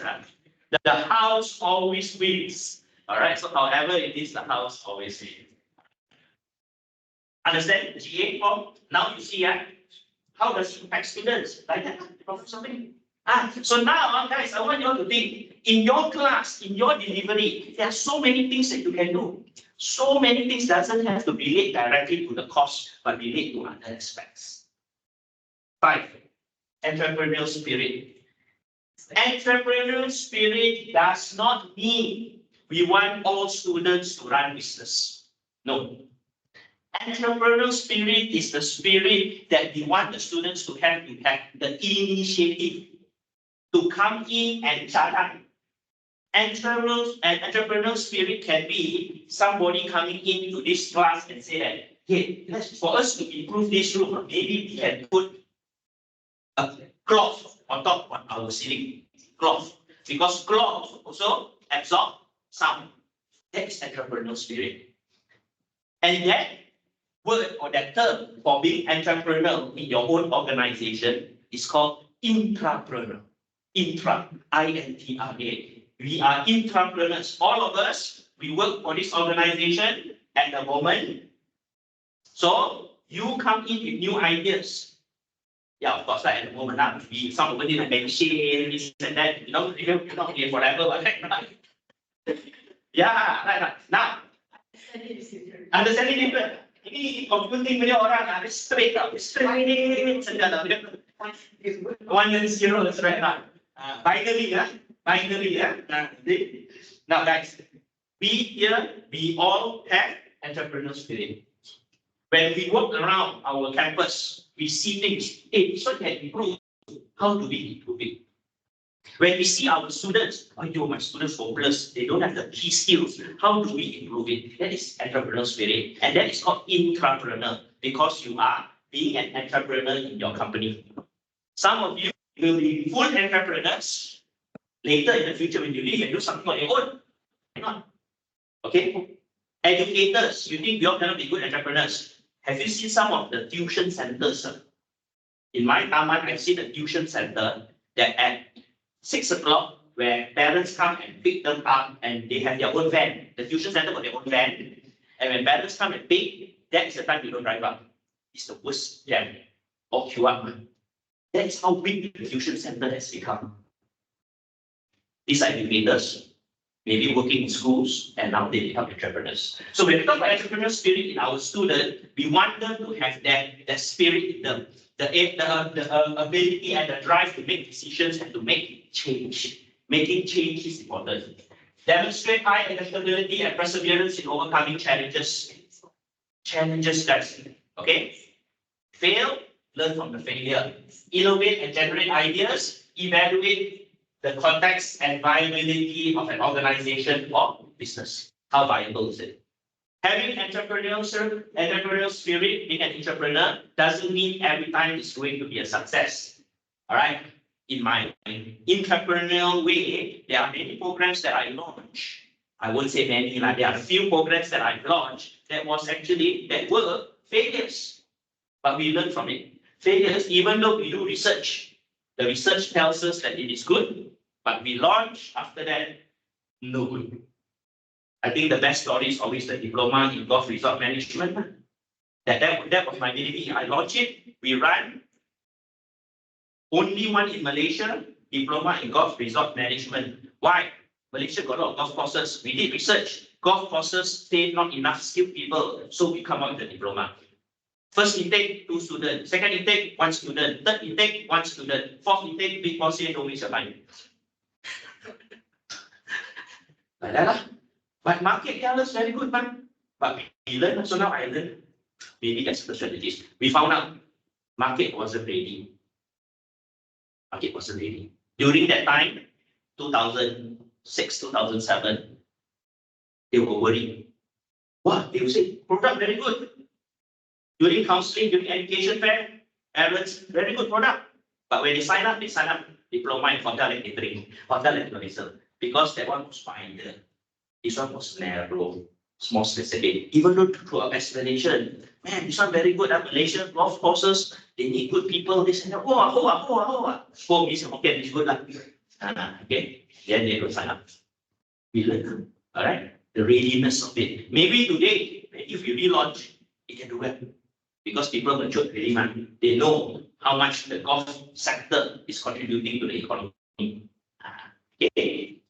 The house always wins. All right, so however it is, the house always wins. Understand GA form? Now you see how does it impact students? Like that, something. So now, guys, I want you all to think, in your class, in your delivery, there are so many things that you can do. So many things doesn't have to relate directly to the course, but relate to other aspects. 5, entrepreneurial spirit. Entrepreneurial spirit does not mean we want all students to run business. No. Entrepreneurial spirit is the spirit that we want the students to have the initiative to come in and jalan. Entrepreneurial spirit can be somebody coming into this class and say that, hey, for us to improve this room, maybe we can put a cloth on top of our ceiling. Cloth. Because cloth also absorb sound. That is entrepreneurial spirit. And that word or that term for being entrepreneurial in your own organization is called intrapreneur. Intra, I-N-T-R-A. We are intrapreneurs. All of us, we work for this organization at the moment. So you come in with new ideas. Yeah, of course, at the moment, some of it like machine, this and that, you're not here forever, but right? Yeah, right. Now, understanding different. Ini computing punya orang ada straight saja. 1 and 0 straight now. Binary. Now guys, we all have entrepreneurial spirit. When we walk around our campus, we see things. Hey, this one can improve. How do we improve it? When we see our students, my students hopeless, they don't have the key skills. How do we improve it? That is entrepreneurial spirit. And that is called intrapreneur, because you are being an entrepreneur in your company. Some of you will be full entrepreneurs later in the future when you leave and do something on your own. Why not? Okay? Educators, you think we all cannot be good entrepreneurs. Have you seen some of the tuition centers? In my Taman, I've seen a tuition center that at 6 o'clock, where parents come and pick them up and they have their own van. The tuition center got their own van. And when parents come and pick, that is the time you don't drive up. It's the worst jam or queue up. That is how big the tuition center has become. These are educators. maybe working in schools, and now they become entrepreneurs. So when we talk about entrepreneurial spirit in our students, we want them to have that spirit in them, the ability and the drive to make decisions and to make change. Making change is important. Demonstrate high adaptability and perseverance in overcoming challenges. Challenges, guys. Okay? Fail, learn from the failure. Innovate and generate ideas. Evaluate the context and viability of an organization or business. How viable is it? Having entrepreneurial spirit, being an entrepreneur, doesn't mean every time it's going to be a success. All right? In my entrepreneurial way, there are many programs that I launched. I won't say many, like there are a few programs that I've launched that were failures. But we learn from it. Failures, even though we do research, the research tells us that it is good, but we launch after that, no good. I think the best story is always the diploma in golf resort management. That was my baby. I launched it, we ran. Only one in Malaysia, diploma in golf resort management. Why? Malaysia got a lot of golf courses. We did research. Golf courses say not enough skilled people, so we come out with the diploma. First intake, 2 students. Second intake, 1 student. Third intake, 1 student. Fourth intake, big boss say don't waste your time. Like that lah. But market is very good, man. But we learn, so now I learn. Maybe that's the strategies. We found out market wasn't ready. Market wasn't ready. During that time, 2006, 2007, they were worried. Wow, they would say, product very good. During counseling, during education fair, parents, very good product. But when they sign up diploma in hotel and catering, hotel and tourism, because that one was wider. This one was narrow, more specific. Even though through our explanation, man, this one very good. Malaysian golf courses, they need good people. They say, oh, means okay, it's good. Okay, then they go sign up. We learn, all right? The readiness of it. Maybe today, if you relaunch, it can do well. Because people matured really, man. They know how much the golf sector is contributing to the economy. Okay.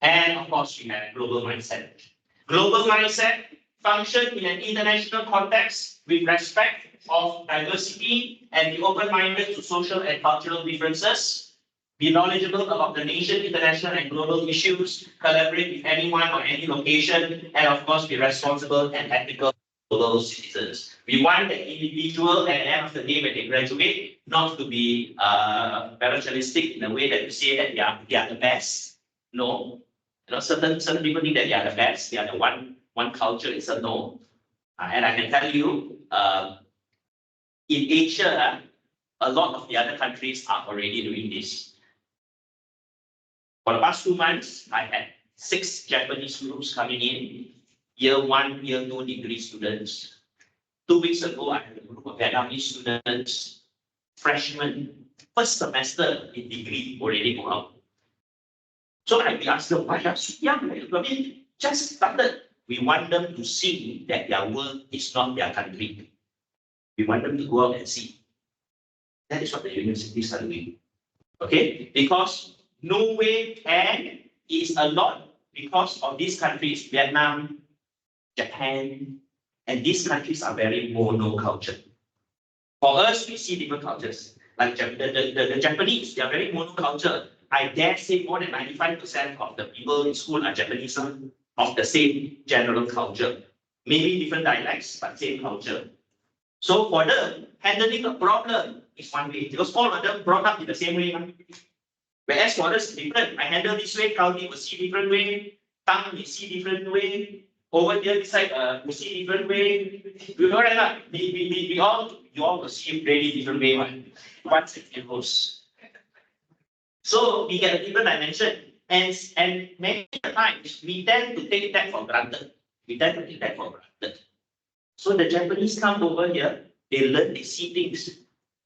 And of course, we have global mindset. Global mindset function in an international context with respect of diversity and be open-minded to social and cultural differences. Be knowledgeable about the nation, international and global issues. Collaborate with anyone or any location. And of course, be responsible and ethical global citizens. We want the individual at the end of the day when they graduate not to be materialistic in a way that you say that they are the best. No. Certain people think that they are the best, they are the one culture, it's a no. And I can tell you, in Asia, a lot of the other countries are already doing this. For the past 2 months, I had 6 Japanese groups coming in, year 1, year 2 degree students. 2 weeks ago, I had a group of Vietnamese students, freshmen, first semester in degree already go out. So I asked them, why are you so young? I mean, just started. We want them to see that their world is not their country. We want them to go out and see. That is what the universities are doing. Okay? Because Norway and is a lot because of these countries, Vietnam, Japan, and these countries are very monocultural. For us, we see different cultures. Like the Japanese, they are very monocultural. I dare say more than 95% of the people in school are Japanese of the same general culture. Maybe different dialects, but same culture. So for them, handling a problem is one way, because all of them brought up in the same way. Whereas for us, different. I handle this way, Kaldi will see different way, Tang will see different way, over here this side will see different way. You know that you all will see really different way. Once it goes. So we get a different dimension, and many times we tend to take that for granted. So the Japanese come over here, they learn, they see things.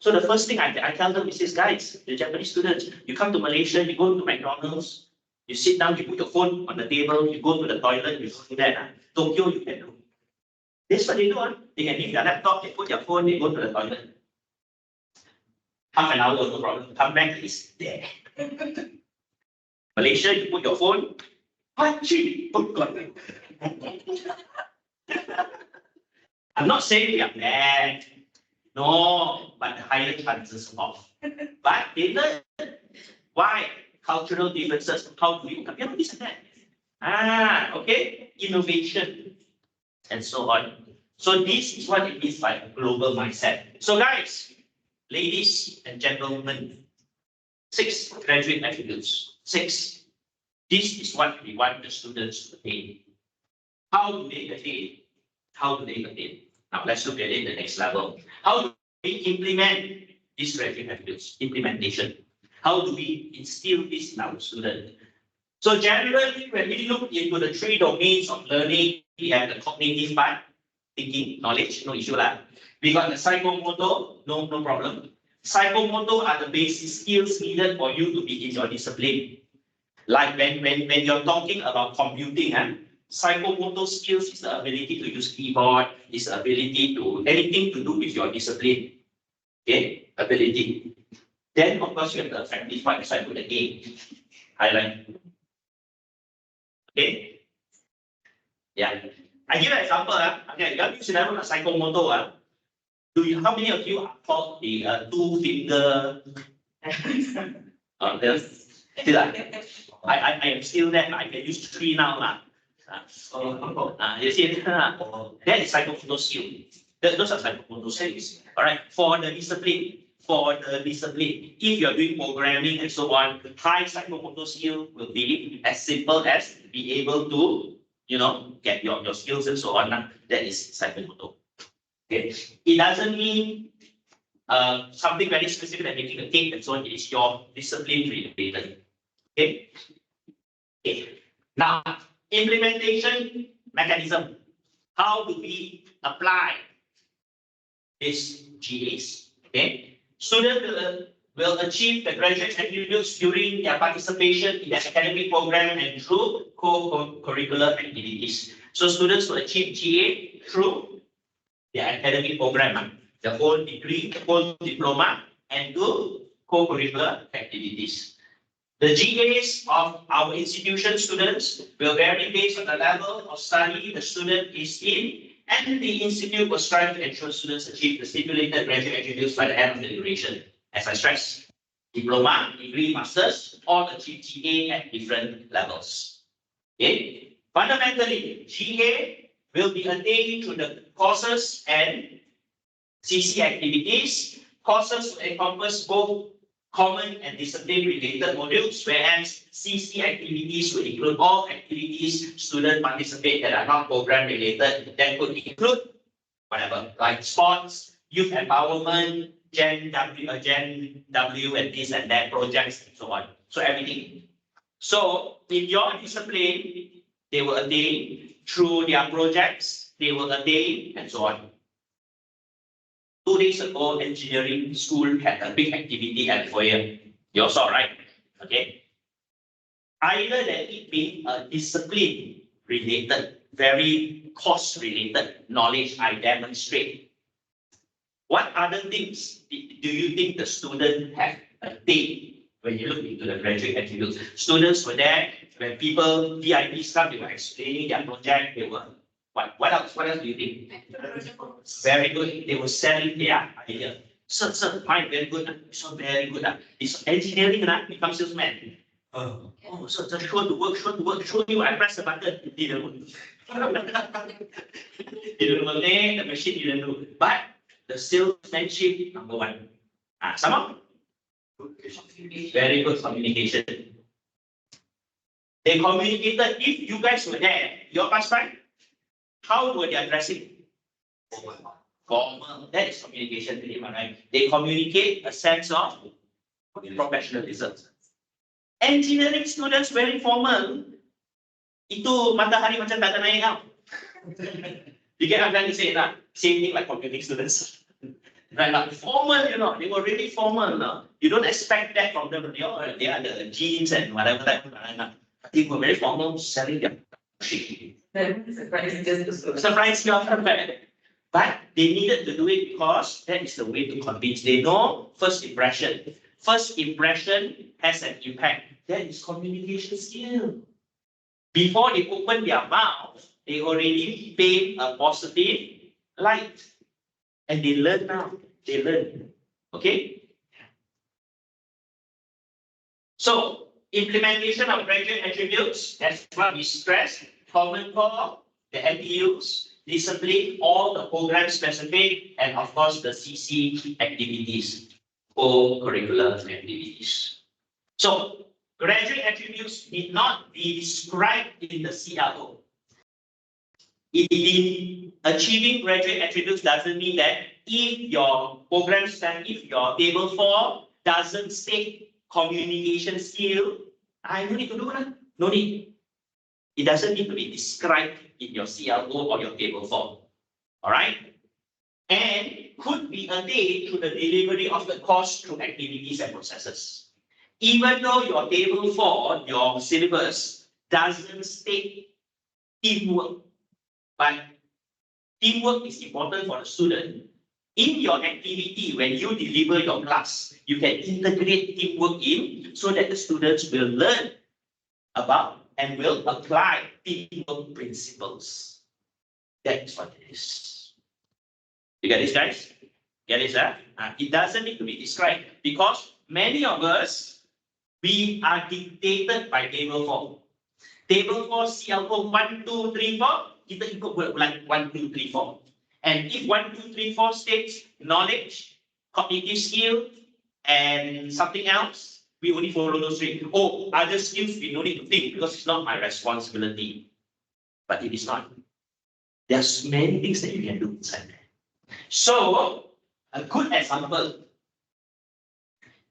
So the first thing I tell them is, guys, the Japanese students, you come to Malaysia, you go to McDonald's, you sit down, you put your phone on the table, you go to the toilet, you do that. Tokyo, you can do. This is what they do. They can leave their laptop, they put their phone, they go to the toilet. Half an hour, no problem. Come back, it's there. Malaysia, you put your phone, Punching. Oh God. I'm not saying we are bad. No, but higher chances of. But they learn. Why? Cultural differences. How do we overcome this and that? Okay. Innovation and so on. So this is what it means by a global mindset. So guys, ladies and gentlemen, 6 graduate attributes. 6. This is what we want the students to attain. How do they attain? How do they attain? Now let's look at it the next level. How do we implement these graduate attributes? Implementation. How do we instill this in our student? So generally, when we look into the 3 domains of learning, we have the cognitive part, thinking, knowledge, no issue lah. We got the psychomotor, no problem. Psychomotor are the basic skills needed for you to be in your discipline. Like when you're talking about computing, psychomotor skills is the ability to use keyboard, is the ability to anything to do with your discipline. Okay, ability. Then of course you have the affective part, that's why I put the A. Highlight. Okay. Yeah. I give an example. Okay, you should have a psychomotor. How many of you are called the 2-finger? Still, I am still there. I can use 3 now. You see, that is psychomotor skill. Those are psychomotor skills. All right. For the discipline, if you are doing programming and so on, high psychomotor skill will be as simple as be able to, get your skills and so on. That is psychomotor. Okay. It doesn't mean something very specific like making a cake and so on. It is your discipline related. Okay. Now, implementation mechanism. How do we apply these GAs? Okay. Students will achieve the graduate attributes during their participation in the academic program and through co-curricular activities. So students will achieve GA through the academic program, the whole degree, the whole diploma, and do co-curricular activities. The GAs of our institution students will vary based on the level of study the student is in, and the institute will strive to ensure students achieve the stipulated graduate attributes by the end of the duration. As I stress, diploma, degree, masters, all achieve GA at different levels. Okay? Fundamentally, GA will be attained through the courses and CC activities. Courses will encompass both common and discipline-related modules, whereas CC activities will include all activities students participate that are not program-related. That could include whatever, like sports, youth empowerment, Gen W, and this and that projects, and so on. So everything. So in your discipline, they will attain through their projects, they will attain, and so on. 2 days ago, engineering school had a big activity at foyer. You all saw, right? Okay. Either that it being a discipline-related, very course-related knowledge I demonstrate. What other things do you think the student have attained when you look into the graduate attributes? Students were there, when people, VIPs come, they were explaining their project, they were, what else do you think? Very good, they were selling their idea. Sir, fine, very good, so very good. It's engineering, become salesman. So just sure to work, show you, I press the button, it didn't work. It didn't work, the machine didn't do. But the salesmanship, number 1. Some more? Very good communication. They communicated, if you guys were there, your past time, how were they addressing? Formal. That is communication, right? They communicate a sense of professionalism. Engineering students very formal. Itu matahari macam tak ada naik tau. You get what I'm trying to say, lah? Same thing like computing students. Right, like formal, they were really formal. You don't expect that from them. They are the jeans and whatever that. They were very formal, selling their shit. Surprise you. But they needed to do it because that is the way to convince. They know first impression. First impression has an impact. That is communication skill. Before they open their mouth, they already paint a positive light. And they learn now. They learn. Okay? So, implementation of graduate attributes, that's what we stress. Common core, the MPUs, discipline, all the program specific, and of course the CC activities, co-curricular activities. So, graduate attributes need not be described in the CLO. Achieving graduate attributes doesn't mean that if your program stand, if your table 4 doesn't state communication skill, I don't need to do that. No need. It doesn't need to be described in your CLO or your table 4. All right? And could be attained through the delivery of the course through activities and processes. Even though your table 4, your syllabus, doesn't state teamwork, but teamwork is important for the student. In your activity, when you deliver your class, you can integrate teamwork in so that the students will learn about and will apply teamwork principles. That's what it is. You get this, guys? Get this, huh? It doesn't need to be described because many of us, we are dictated by table 4. Table 4, CLO 1, 2, 3, 4, kita ikut buat like 1, 2, 3, 4. And if 1, 2, 3, 4 states knowledge, cognitive skill, and something else, we only follow those 3. Oh, other skills we don't need to think because it's not my responsibility. But it is not. There's many things that you can do inside there. So, a good example.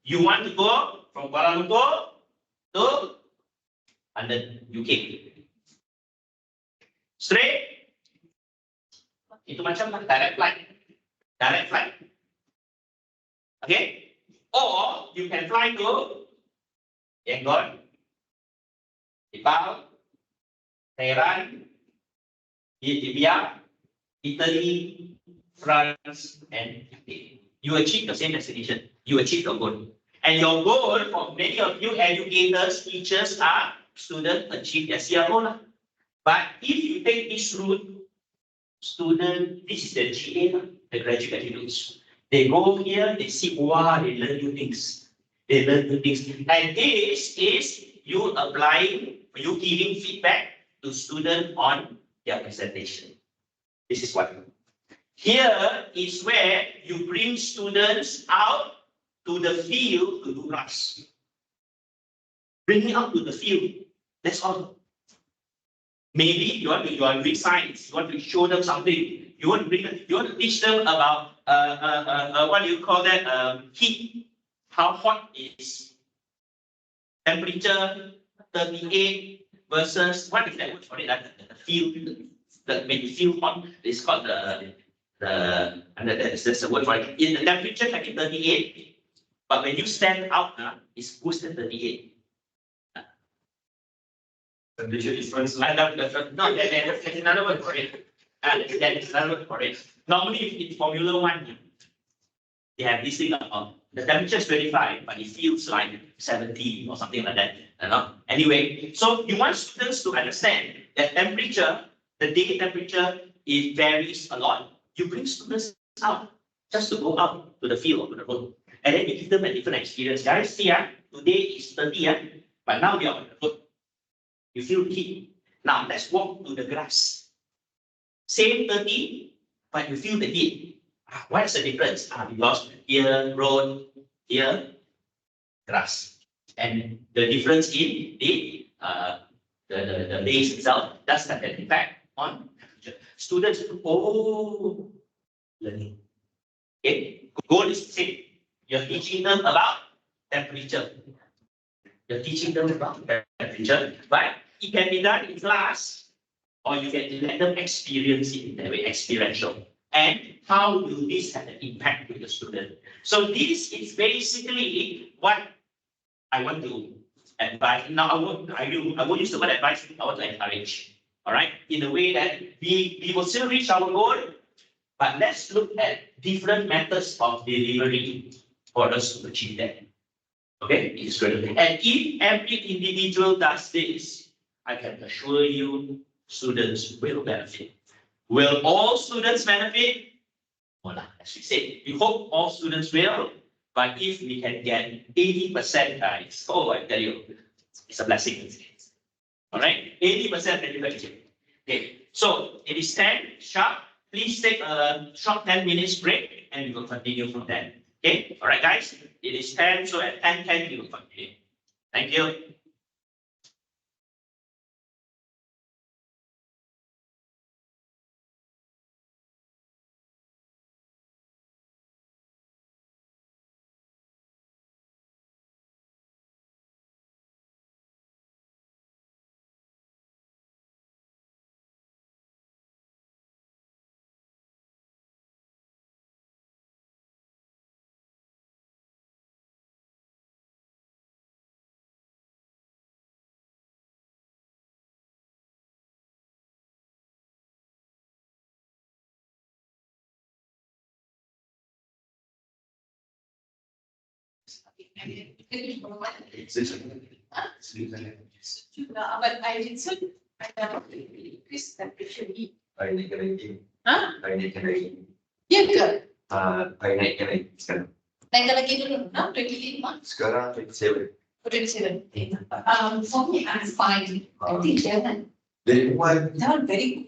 You want to go from Kuala Lumpur to London, UK. Straight. Itu macam direct flight. Direct flight. Okay? Or you can fly to Yangon, Nepal, Tehran, Libya, Italy, France, and UK. You achieve the same destination. You achieve your goal. And your goal for many of you educators, teachers are students achieve their CRO. But if you take this route, student, this is the GA, the graduate attributes. They go here, they see, wow, they learn new things. They learn new things. And this is you applying, you giving feedback to students on their presentation. This is what. Here is where you bring students out to the field to do class. Bring it out to the field. That's all. Maybe you want to doing science, you want to show them something, you want to teach them about what do you call that, heat, how hot is temperature 38 versus what is that word for it? The field, when you feel hot, it's called that's the word for it. In the temperature can be 38, but when you stand out, it's boosted 38. Temperature difference. No, there's another word for it. There's another word for it. Normally, in Formula 1, they have this thing about the temperature is 25, but it feels like 70 or something like that. You know? Anyway, so you want students to understand that temperature, the day temperature, it varies a lot. You bring students out just to go out to the field or to the road. And then you give them a different experience. Guys, see, today is 30, but now we are on the road. You feel heat. Now let's walk to the grass. Same 30, but you feel the heat. What is the difference? Because here road, here grass, and the difference in the base itself does have an impact on temperature. Students, learning. Okay, goal is the same. You're teaching them about temperature. You're teaching them about temperature, but it can be done in class, or you can let them experience it in that way, experiential. And how will this have an impact with the student? So this is basically what I want to advise. Now I won't use the word advice. I want to encourage. All right, in a way that we will still reach our goal, but let's look at different methods of delivery for us to achieve that. Okay, it's good. And if every individual does this, I can assure you, students will benefit. Will all students benefit? Well, as we said, we hope all students will, but if we can get 80%, guys, oh, I tell you, it's a blessing. All right, 80% benefit. Okay, so it is 10 sharp. Please take a short 10 minutes break and we will continue from then. Okay, all right, guys, it is 10, so at 10:10 we will continue. Thank you. But I did so. I never increase temperature. Ay, naik ke lagi. Hah? Ay, naik ke lagi. Ya ke? Ay, naik ke lagi sekarang. Naik lagi dulu. No, 28 Sekarang 27. 27. For me, I'm fine. I think jangan. Dari Puan, Jangan very good.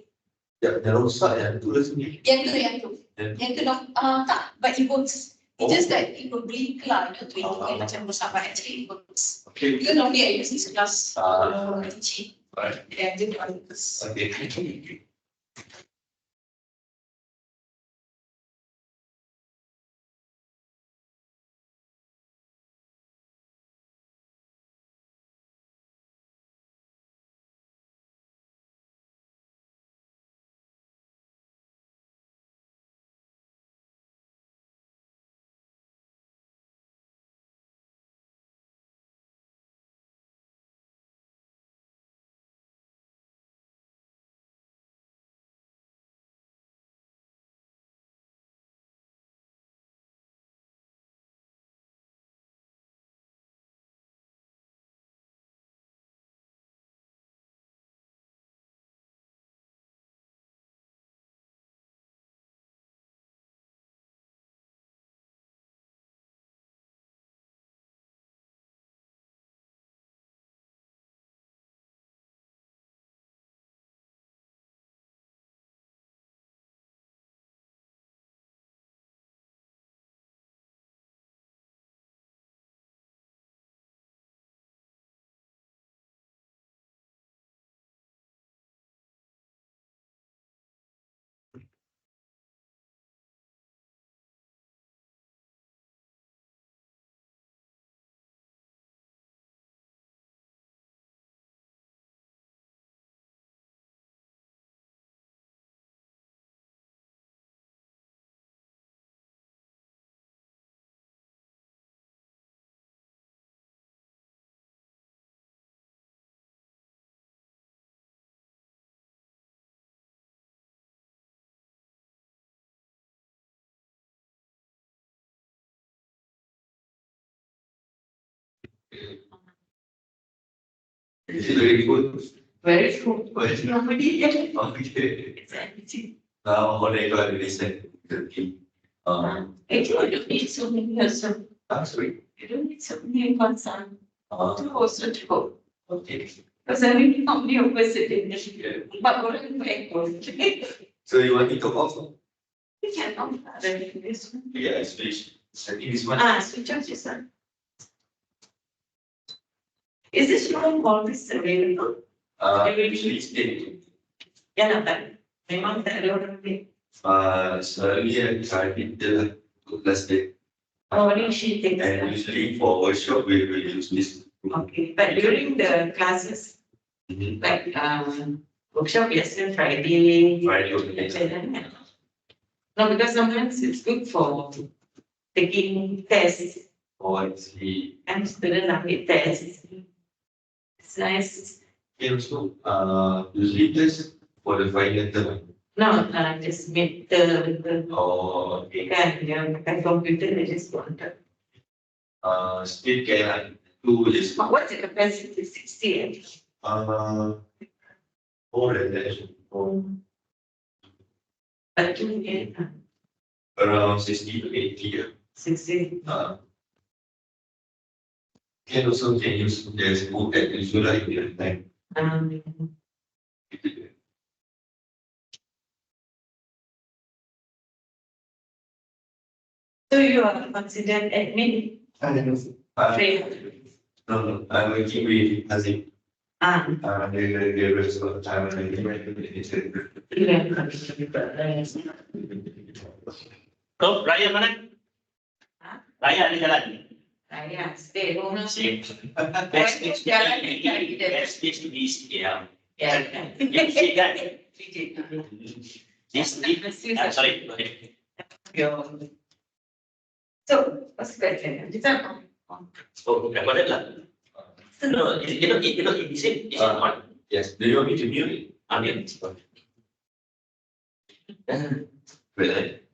jangan rosak ya, tulis ni. Yang tu. Yang tu dong. Tak, but it works. It's just that it will break lah. You know, to macam bersama actually it works. Okay. Because normally I use this class. Teaching. Right. Yeah, jadi works. Okay. Is it very good? Very cool. Okay. Nobody yet. Okay. It's empty. Now, how they got to listen to the team? Actually, you don't need so many person. Sorry. You don't need so many person to host a show. Okay. Because I mean, how many of us sit in this? But what are you playing? So you want me to off? We cannot have this one. Yeah, it's finished. I think this one. Switch off your son. Is this room always available? Usually it's 10. Yeah, no, but my mom said I don't know. So yeah, I did the last day. Oh, only she takes And that. usually for workshop, we will use this. Okay, but during the classes, Mhm. like, workshop yesterday, Friday. Friday or the next. No, because sometimes it's good for taking tests Or it's the, and student have tests. It's nice. and also, usually this for the final term. No, just meet the, Or, okay, kan computer, they just want to. still can do this. What's the capacity? 60? More than that, Actually, around 60 to 80. 60. Can also can use there's book that is like in the time. So you are considered admin? No, I'm working with Azim. Ah, They rest of the time and Kau Raya mana? Hah? Raya ada jalan. saya stay home. Sip. Best place to Jalan be. ni, Best place to be yeah. Ya. Yes, kan? Fidget. This, sorry. Go ahead. So, what's the question? Oh, recorded lah. No, it's on. yes, do you want me to mute it? Amin. Really?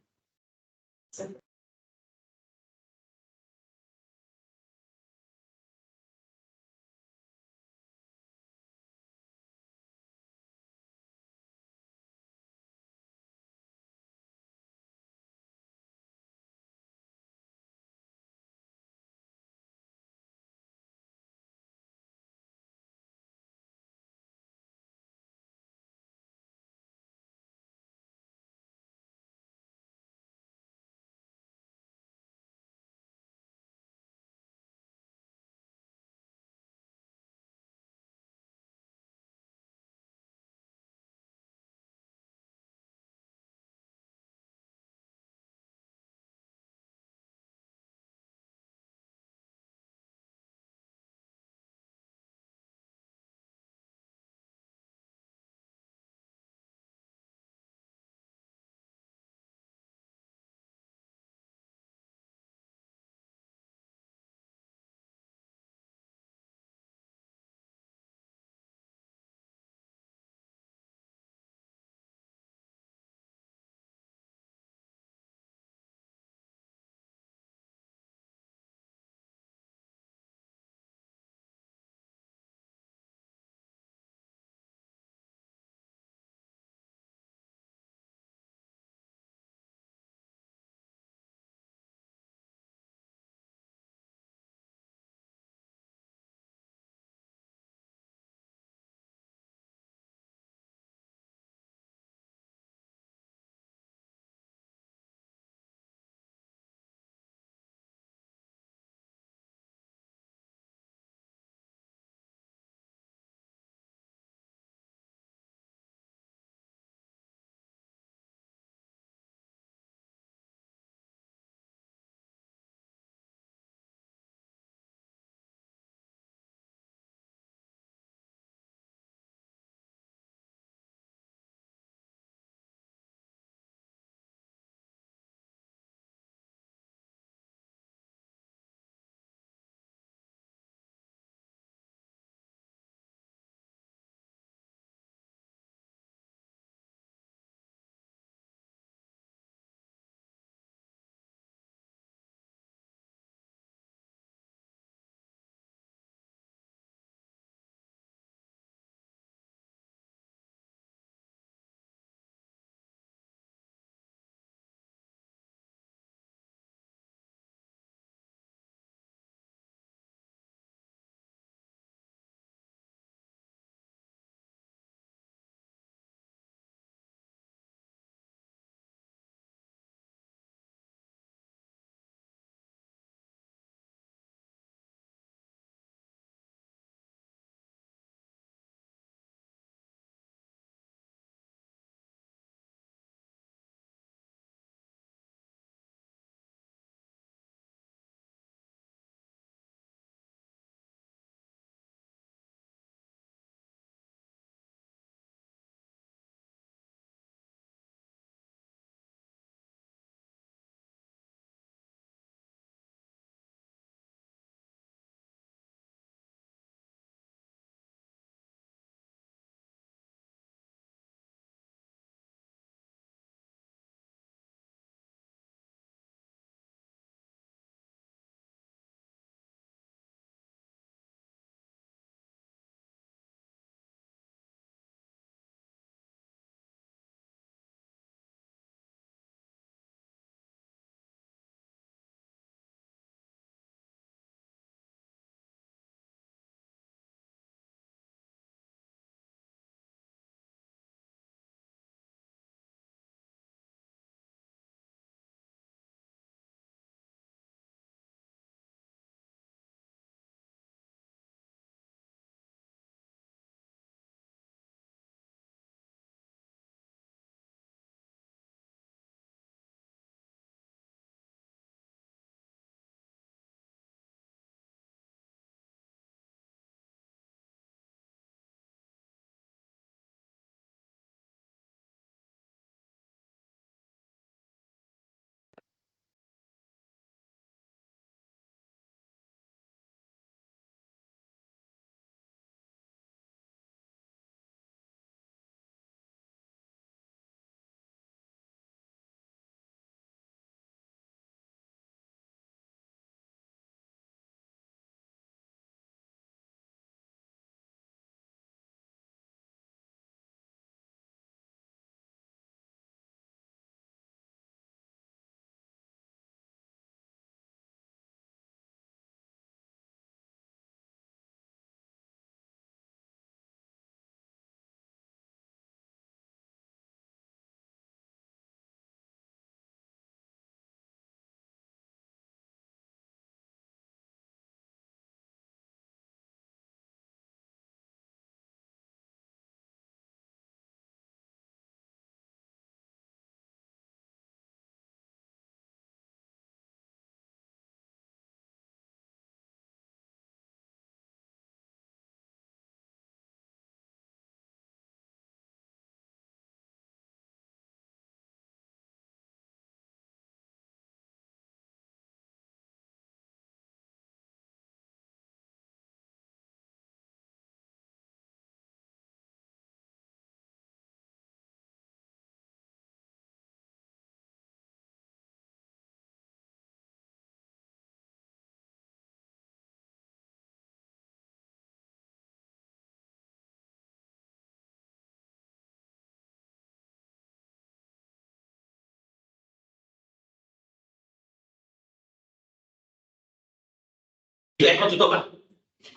aircon tutup lah.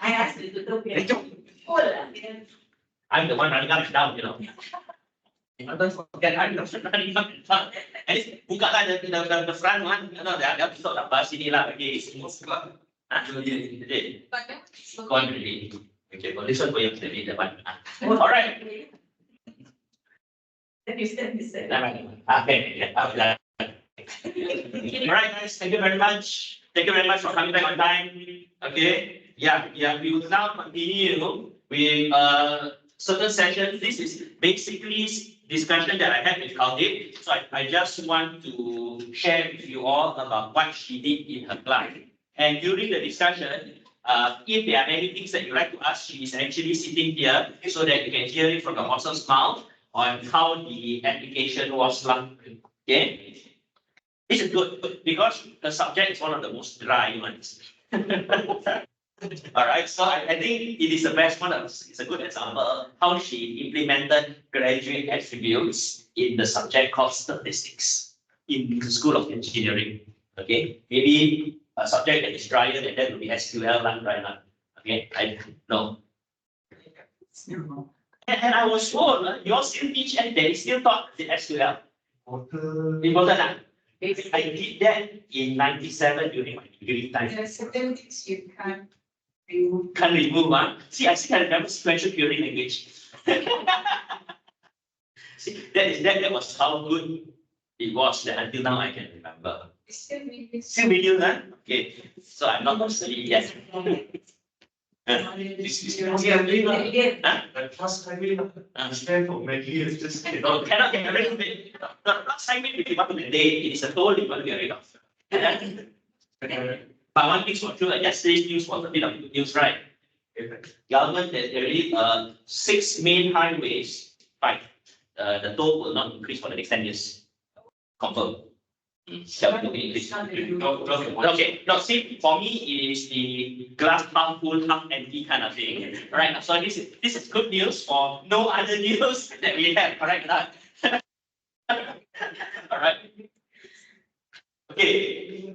I asked you to do it. Full lah. I'm the one running up and down, you know. Don't forget, I'm the one running up and down. At least, buka lah the front one, you know, dah tutup dah bahas sini lah, okay. Jadi, But that is so- gone already. Okay, well, this one for you, the one. Alright. Then you said. Okay, yeah, alright, guys, thank you very much. Thank you very much for coming back on time. Okay, yeah, we will now continue with certain sessions. This is basically discussion that I had with Kaldi. So I just want to share with you all about what she did in her class. And during the discussion, if there are any things that you like to ask, she is actually sitting here so that you can hear it from the horse's mouth on how the application was like. Okay. This is good because the subject is one of the most dry ones. All right, so I think it is the best one. It's a good example how she implemented graduate attributes in the subject called statistics in the School of Engineering. Okay, maybe a subject that is drier than that will be SQL, right now. Okay, I know. And I was told, you all still teach and they still taught the SQL. Important, huh? I did that in 97 during my degree time. There are certain things you can't remove. Can't remove, huh? See, I still can remember sequential query language. See, that was how good it was that until now I can remember. It's still really- Still with you, huh? Okay, so I'm not sleeping yet. This is Gabriel. Huh? I trust Gabriel. I stand for many years, just No, cannot get rid of it. The last time we want to maintain, it is a toll you want to get rid of. But one thing's for sure, yesterday's news was a bit of good news, right? Government has already 6 main highways, 5. The toll will not increase for the next 10 years. Confirm. Shall we increase? Okay, no, see, for me, it is the glass half full, half empty kind of thing. Right, so this is good news for no other news that we have, correct? All right. Okay.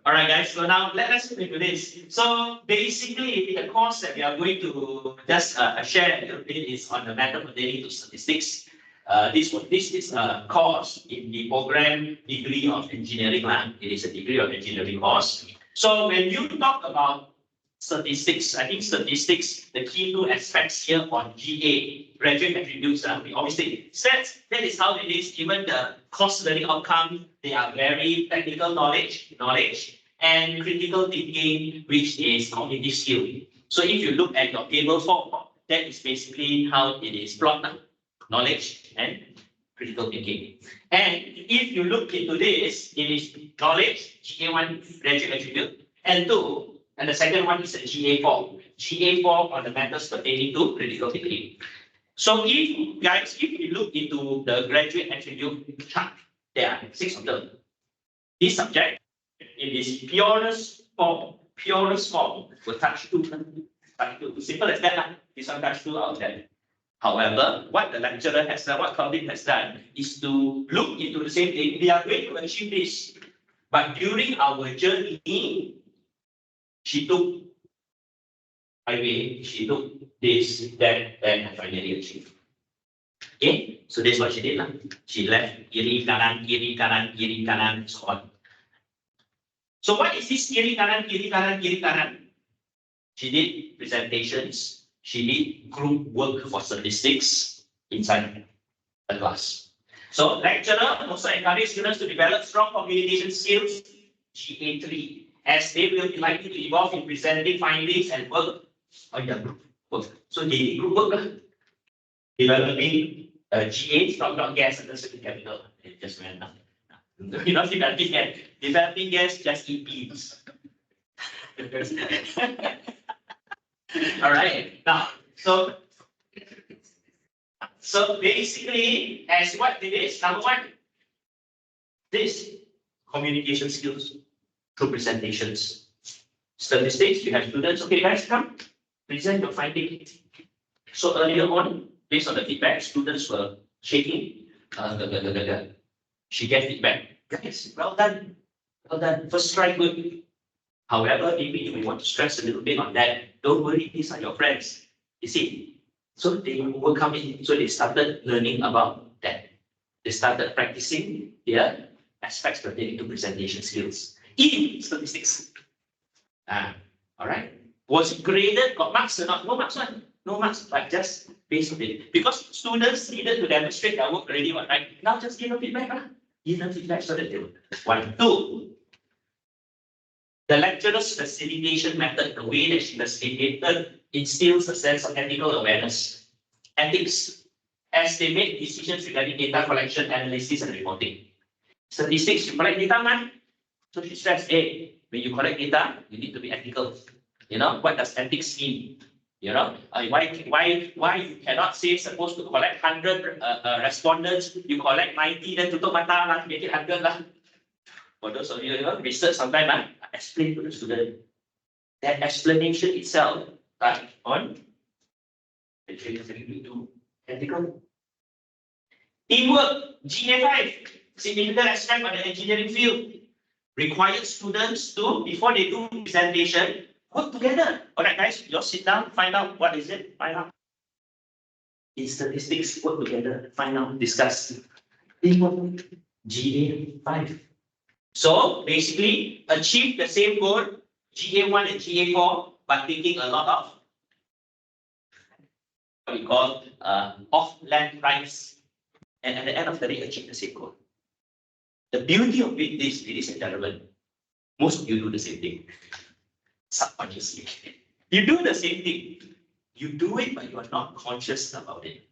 All right, guys. So now let's move into this. So basically, the course that we are going to just share a little bit is on the matter pertaining to statistics. This is a course in the program degree of engineering. It is a degree of engineering course. So when you talk about statistics, I think statistics, the key two aspects here on GA, graduate attributes, we always say stats, that is how it is, given the course learning outcome, they are very technical knowledge, and critical thinking, which is cognitive skill. So if you look at your table 4, that is basically how it is plotted. Knowledge and critical thinking. And if you look into this, it is knowledge, GA1 graduate attribute, and 2, and the second one is a GA4. GA4 on the matters pertaining to critical thinking. So if you look into the graduate attribute chart, there are 6 of them. This subject, in its purest form, will touch 2. Simple as that. This one touch 2 out of that. However, what the lecturer has done, what Calvin has done, is to look into the same thing. We are going to achieve this. But during our journey, she took highway, she took this, that, and finally achieved. Okay, so that's what she did. She left kiri, kanan, kiri, kanan, kiri, kanan, and so on. So what is this kiri, kanan, kiri, kanan, kiri, kanan? She did presentations. She did group work for statistics inside the class. So lecturer also encourage students to develop strong communication skills, GA3, as they will be likely to evolve in presenting findings and work on their group work. So they did group work, developing GA, not gas under certain capital. It just went up. You're not developing gas. Developing gas, just eat beans. All right. Now, so basically, as what it is, number 1, this communication skills through presentations. Statistics, you have students, okay, guys, come present your finding. So earlier on, based on the feedback, students were shaking. She gave feedback. Guys, well done. First try, good. However, maybe we want to stress a little bit on that. Don't worry, these are your friends. You see, so they will come in. So they started learning about that. They started practicing their aspects pertaining to presentation skills in statistics. All right. Was it graded? Got marks or not? No marks, one. No marks, but just based on it. Because students needed to demonstrate their work already, right? Now just give them feedback. Give them feedback so that they will. 1, 2. The lecturer's facilitation method, the way that she facilitated, instills a sense of ethical awareness, ethics, as they make decisions regarding data collection, analysis, and reporting. Statistics, you collect data, man. So she stressed, hey, when you collect data, you need to be ethical. You know, what does ethics mean? You know, why you cannot say supposed to collect 100 respondents, you collect 90, then tutup mata lah, make it 100 lah. For those of you who research sometime, explain to the student. That explanation itself, on ethical. Teamwork, GA5, significant aspect of the engineering field. Required students to, before they do presentation, work together. All right, guys, you all sit down, find out what is it, find out. In statistics, work together, find out, discuss. Teamwork, GA5. So basically, achieve the same goal, GA1 and GA4, by taking a lot of what we call off-land rights, and at the end of the day, achieve the same goal. The beauty of it is, ladies and gentlemen, most of you do the same thing. Subconsciously. You do the same thing. You do it, but you are not conscious about it.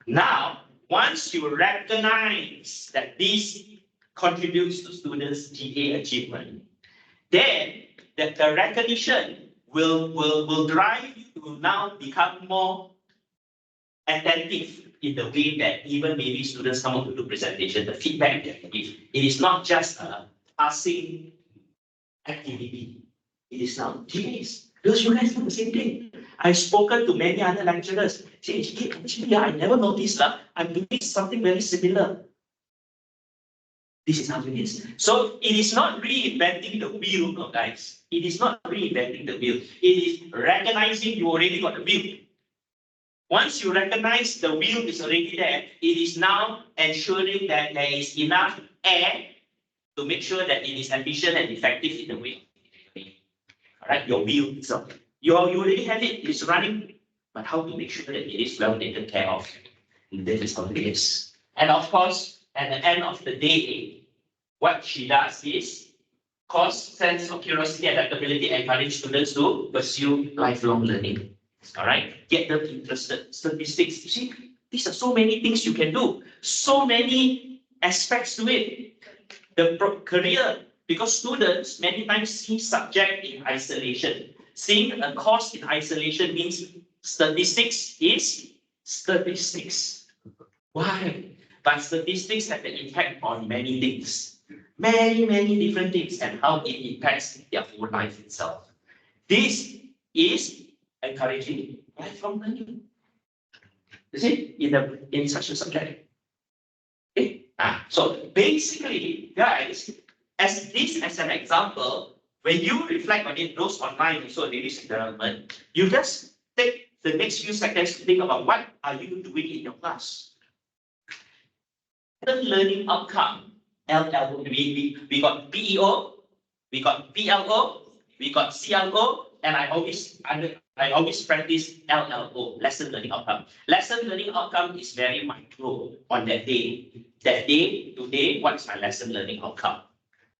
Now, once you recognize that this contributes to students' GA achievement, then the recognition will drive you to now become more attentive in the way that even maybe students come up to do presentation, the feedback that they give. It is not just a passing activity. It is now GAs. Because you guys do the same thing. I've spoken to many other lecturers. Say, actually, I never noticed that I'm doing something very similar. This is how it is. So it is not reinventing the wheel, no, guys. It is not reinventing the wheel. It is recognizing you already got the wheel. Once you recognize the wheel is already there, it is now ensuring that there is enough air to make sure that it is efficient and effective in the wheel. All right, your wheel itself. You already have it, it's running, but how to make sure that it is well taken care of. And this is how it is. And of course, at the end of the day, what she does is cause sense of curiosity, adaptability, encourage students to pursue lifelong learning. All right, get them interested. Statistics, you see, these are so many things you can do, so many aspects to it. The career, because students many times see subject in isolation. Seeing a course in isolation means statistics is statistics. Why? But statistics have an impact on many things, many different things, and how it impacts their whole life itself. This is encouraging lifelong learning. You see, in such a subject. Okay. So basically, guys, as an example, when you reflect on it, those online also, ladies and gentlemen, you just take the next few seconds to think about what are you doing in your class. The learning outcome, LLO, we got PEO, we got PLO, we got CLO, and I always practice LLO, lesson learning outcome. Lesson learning outcome is very micro on that day. Today, what is my lesson learning outcome?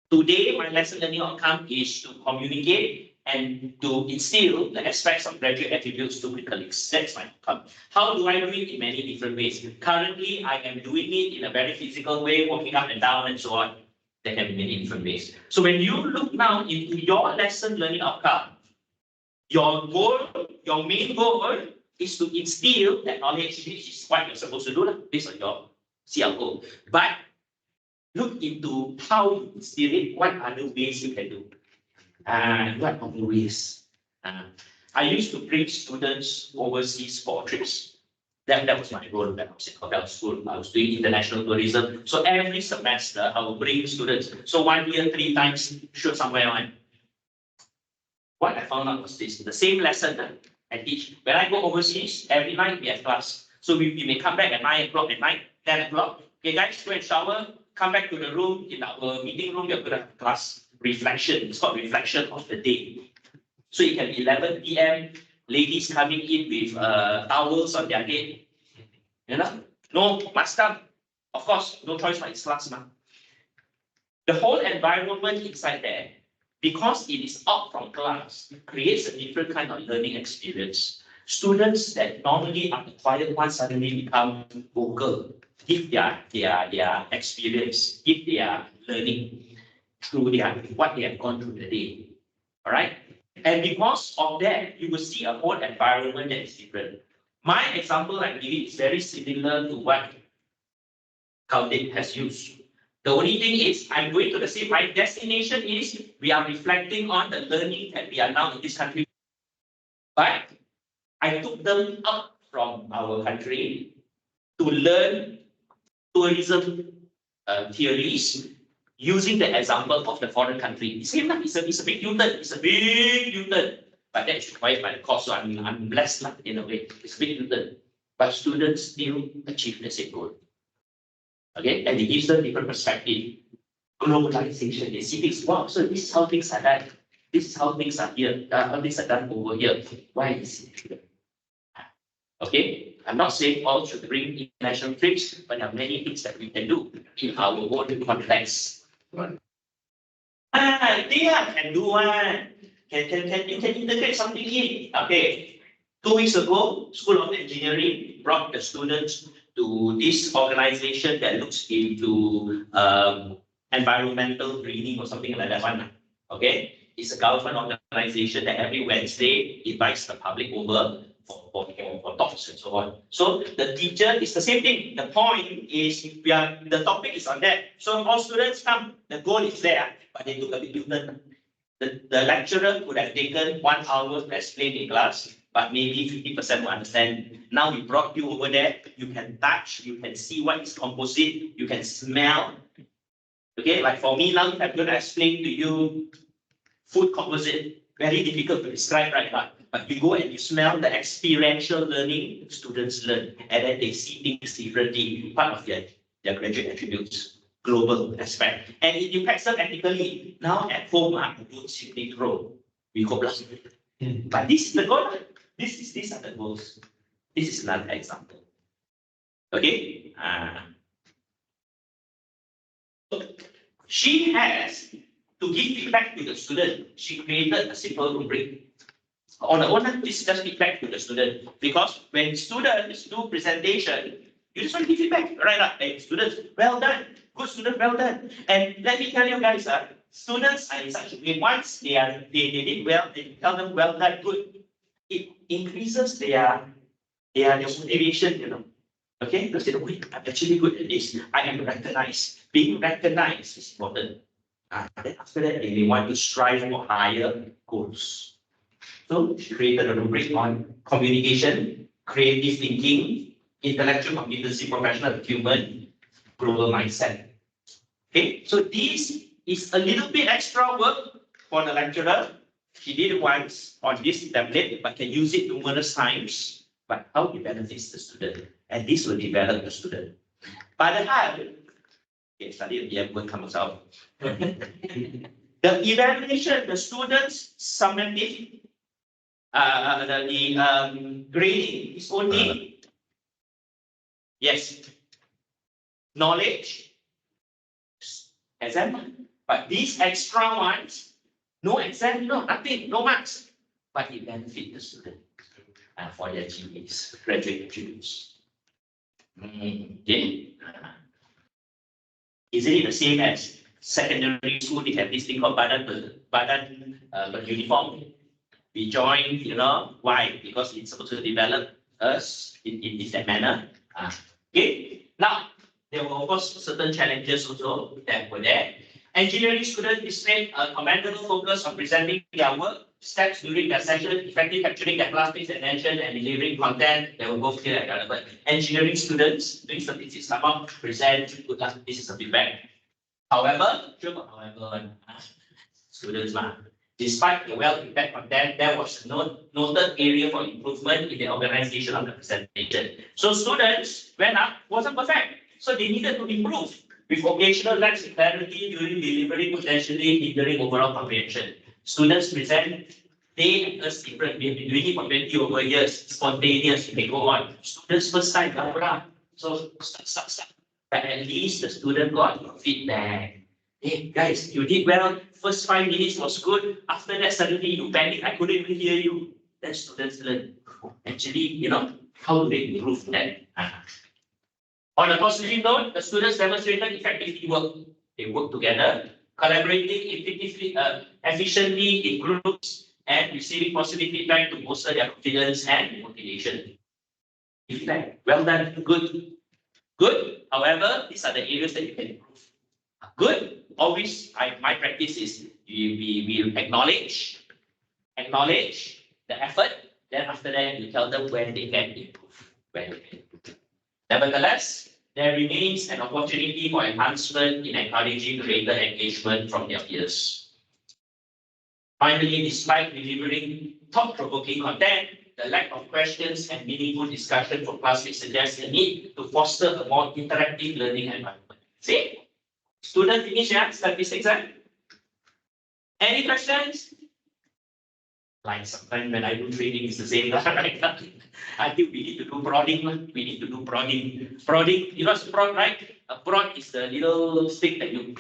Today, my lesson learning outcome is to communicate and to instill the aspects of graduate attributes to my colleagues. That's my outcome. How do I do it? In many different ways. Currently, I am doing it in a very physical way, walking up and down and so on. There can be many different ways. So when you look now into your lesson learning outcome, your goal, your main goal is to instill that knowledge, which is what you're supposed to do based on your CLO. But look into how you instill it, what other ways you can do. What other ways? I used to bring students overseas for trips. That was my role when I was in hotel school. I was doing international tourism. So every semester, I will bring students. So 1 year, 3 times, sure somewhere on. What I found out was this: the same lesson I teach. When I go overseas, every night we have class. So we may come back at 9 o'clock at night, 10 o'clock. Okay, guys, go and shower, come back to the room. In our meeting room, we're going to have class reflection. It's called reflection of the day. So it can be 11 p.m. Ladies coming in with towels on their head. You know, no, must come. Of course, no choice, but it's class, man. The whole environment inside there, because it is out from class, it creates a different kind of learning experience. Students that normally are the quiet ones suddenly become vocal, give their experience, give their learning through what they have gone through the day. All right? And because of that, you will see a whole environment that is different. My example I'm giving is very similar to what Caldic has used. The only thing is, I'm going to the same, my destination is, we are reflecting on the learning that we are now in this country. But I took them out from our country to learn tourism theories using the example of the foreign country. Same like, it's a big U-turn, it's a big U-turn. But that's required by the course, so I'm blessed in a way. It's a big U-turn. But students still achieve the same goal. Okay, and it gives them different perspective. Globalization, they see things, wow, so this is how things are done. This is how things are here, how things are done over here. Why is it here? Okay, I'm not saying all should bring international trips, but there are many things that we can do in our own context. Can do one. You can integrate something in. Okay, 2 weeks ago, School of Engineering brought the students to this organization that looks into environmental greening or something like that one. Okay, it's a government organization that every Wednesday invites the public over for talks and so on. So the teacher is the same thing. The point is the topic is on that. So all students come, the goal is there, but they took a bit different. The lecturer could have taken 1 hour to explain in class, but maybe 50% will understand. Now we brought you over there, you can touch, you can see what is composite, you can smell. Okay, like for me now, if I'm going to explain to you food composite, very difficult to describe, right? But you go and you smell the experiential learning, students learn, and then they see things differently, part of their graduate attributes, global aspect. And it impacts them ethically. Now at home, I don't simply throw. We go plus. But this is the goal. These are the goals. This is another example. Okay? She has to give feedback to the student. She created a simple rubric. On the one hand, this is just feedback to the student. Because when students do presentation, you just want to give feedback, right? Hey, students, well done. Good student, well done. And let me tell you guys, students are in such a way, once they did well, they tell them well done, good. It increases their motivation, you know. Okay, because they know, I'm actually good at this. I am recognized. Being recognized is important. Then after that, they want to strive for higher goals. So she created a rubric on communication, creative thinking, intellectual competency, professional acumen, global mindset. Okay, so this is a little bit extra work for the lecturer. She did it once on this template, but can use it numerous times. But how it benefits the student, and this will develop the student. By the time, okay, study the word comes out. The evaluation, the students' summative, grading is only yes, knowledge, exam, but these extra ones, no exam, no nothing, no marks, but it benefits the student for their GPAs, graduate attributes. Okay. Isn't it the same as secondary school? They have this thing called badan uniform. We join, you know, why? Because it's supposed to develop us in that manner. Okay. Now, there were of course certain challenges also that were there. Engineering students displayed a commendable focus on presenting their work, steps during their session, effectively capturing their classmates' attention and delivering content that will both clear and relevant. Engineering students doing statistics come up, present, good luck. This is a feedback. However, students, Despite the well-prepared content, there was a noted area for improvement in the organization of the presentation. So students went up, wasn't perfect. So they needed to improve with occasional lacks in clarity during delivery, potentially hindering overall comprehension. Students present, they and us different. We've been doing it for 20 over years, spontaneous, they go on. Students first time, blah, blah. So stop. But at least the student got feedback. Hey guys, you did well. First 5 minutes was good. After that, suddenly you panic. I couldn't even hear you. Then students learn. Actually, how do they improve that? On a positive note, the students demonstrated effective teamwork. They work together, collaborating efficiently in groups, and receiving positive feedback to bolster their confidence and motivation. Feedback, well done, good. However, these are the areas that you can improve. Good, always, my practice is we acknowledge the effort, then after that, you tell them when they can improve. Nevertheless, there remains an opportunity for enhancement in encouraging greater engagement from their peers. Finally, despite delivering thought-provoking content, the lack of questions and meaningful discussion from classmates suggests a need to foster a more interactive learning environment. See? Student finish, statistics, Any questions? Like sometimes when I do training, it's the same, right? Until we need to do prodding, we need to do prodding. Prodding, you know what's prod, right? A prod is the little stick that you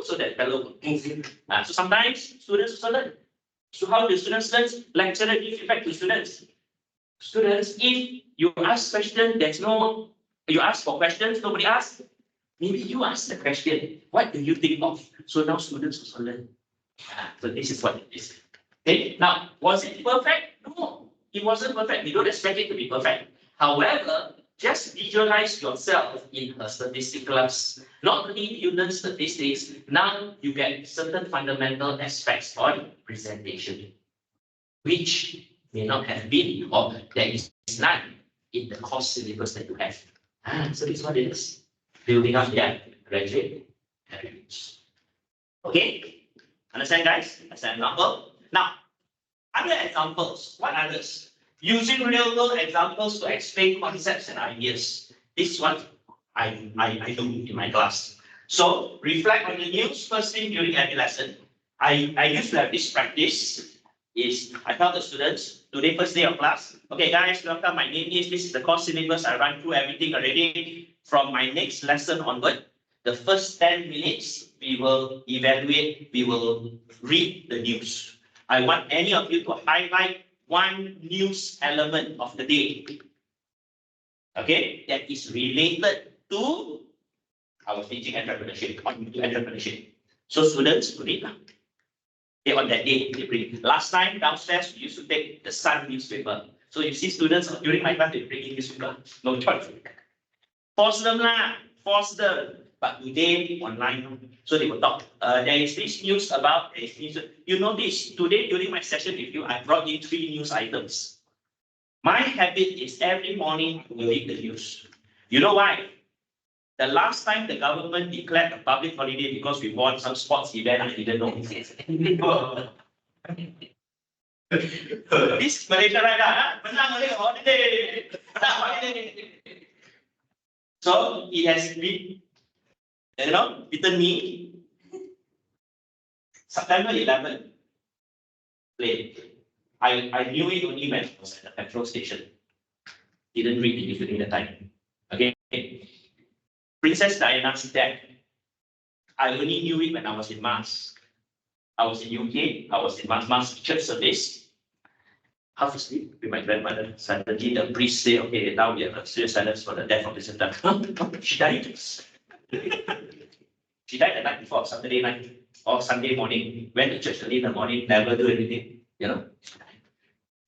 so that fellow will move. So sometimes students also learn. So how do students learn? Lecturer give feedback to students. Students, if you ask questions, you ask for questions, nobody asks. Maybe you ask the question, what do you think of? So now students also learn. So this is what it is. Okay, now, was it perfect? No, it wasn't perfect. We don't expect it to be perfect. However, just visualize yourself in a statistics class. Not only do you learn statistics, now you get certain fundamental aspects on presentation, which may not have been, or there is none in the course syllabus that you have. So this is what it is. Building up their graduate attributes. Okay? Understand, guys? Understand example? Now, other examples. What others? Using real-world examples to explain concepts and ideas. This is what I do in my class. So, reflect on the news first thing during every lesson. I used to have this practice. I tell the students, today first day of class, okay guys, welcome, my name is, this is the course syllabus, I run through everything already. From my next lesson onward, the first 10 minutes, we will evaluate, we will read the news. I want any of you to highlight one news element of the day. Okay, that is related to our teaching entrepreneurship, entrepreneurship. So students, today, on that day, they bring. Last time downstairs, we used to take the Sun newspaper. So you see students during my class, they bring in newspaper. No choice. Force them. But today online, so they will talk. There is this news about you know this. Today during my session with you, I brought in 3 news items. My habit is every morning I will read the news. You know why? The last time the government declared a public holiday because we won some sports event, I didn't know. This Malaysia right now, menang holiday. So it has been, beaten me. September 11, plane. I knew it only when I was at the petrol station. Didn't read it during the time. Okay. Princess Diana's death. I only knew it when I was in Mass. I was in UK. I was in Mass church service. Half asleep with my grandmother. Suddenly the priest say, okay, now we have a serious silence for the death of the sister. She died. She died the night before, Saturday night or Sunday morning. Went to church early in the morning, never do anything,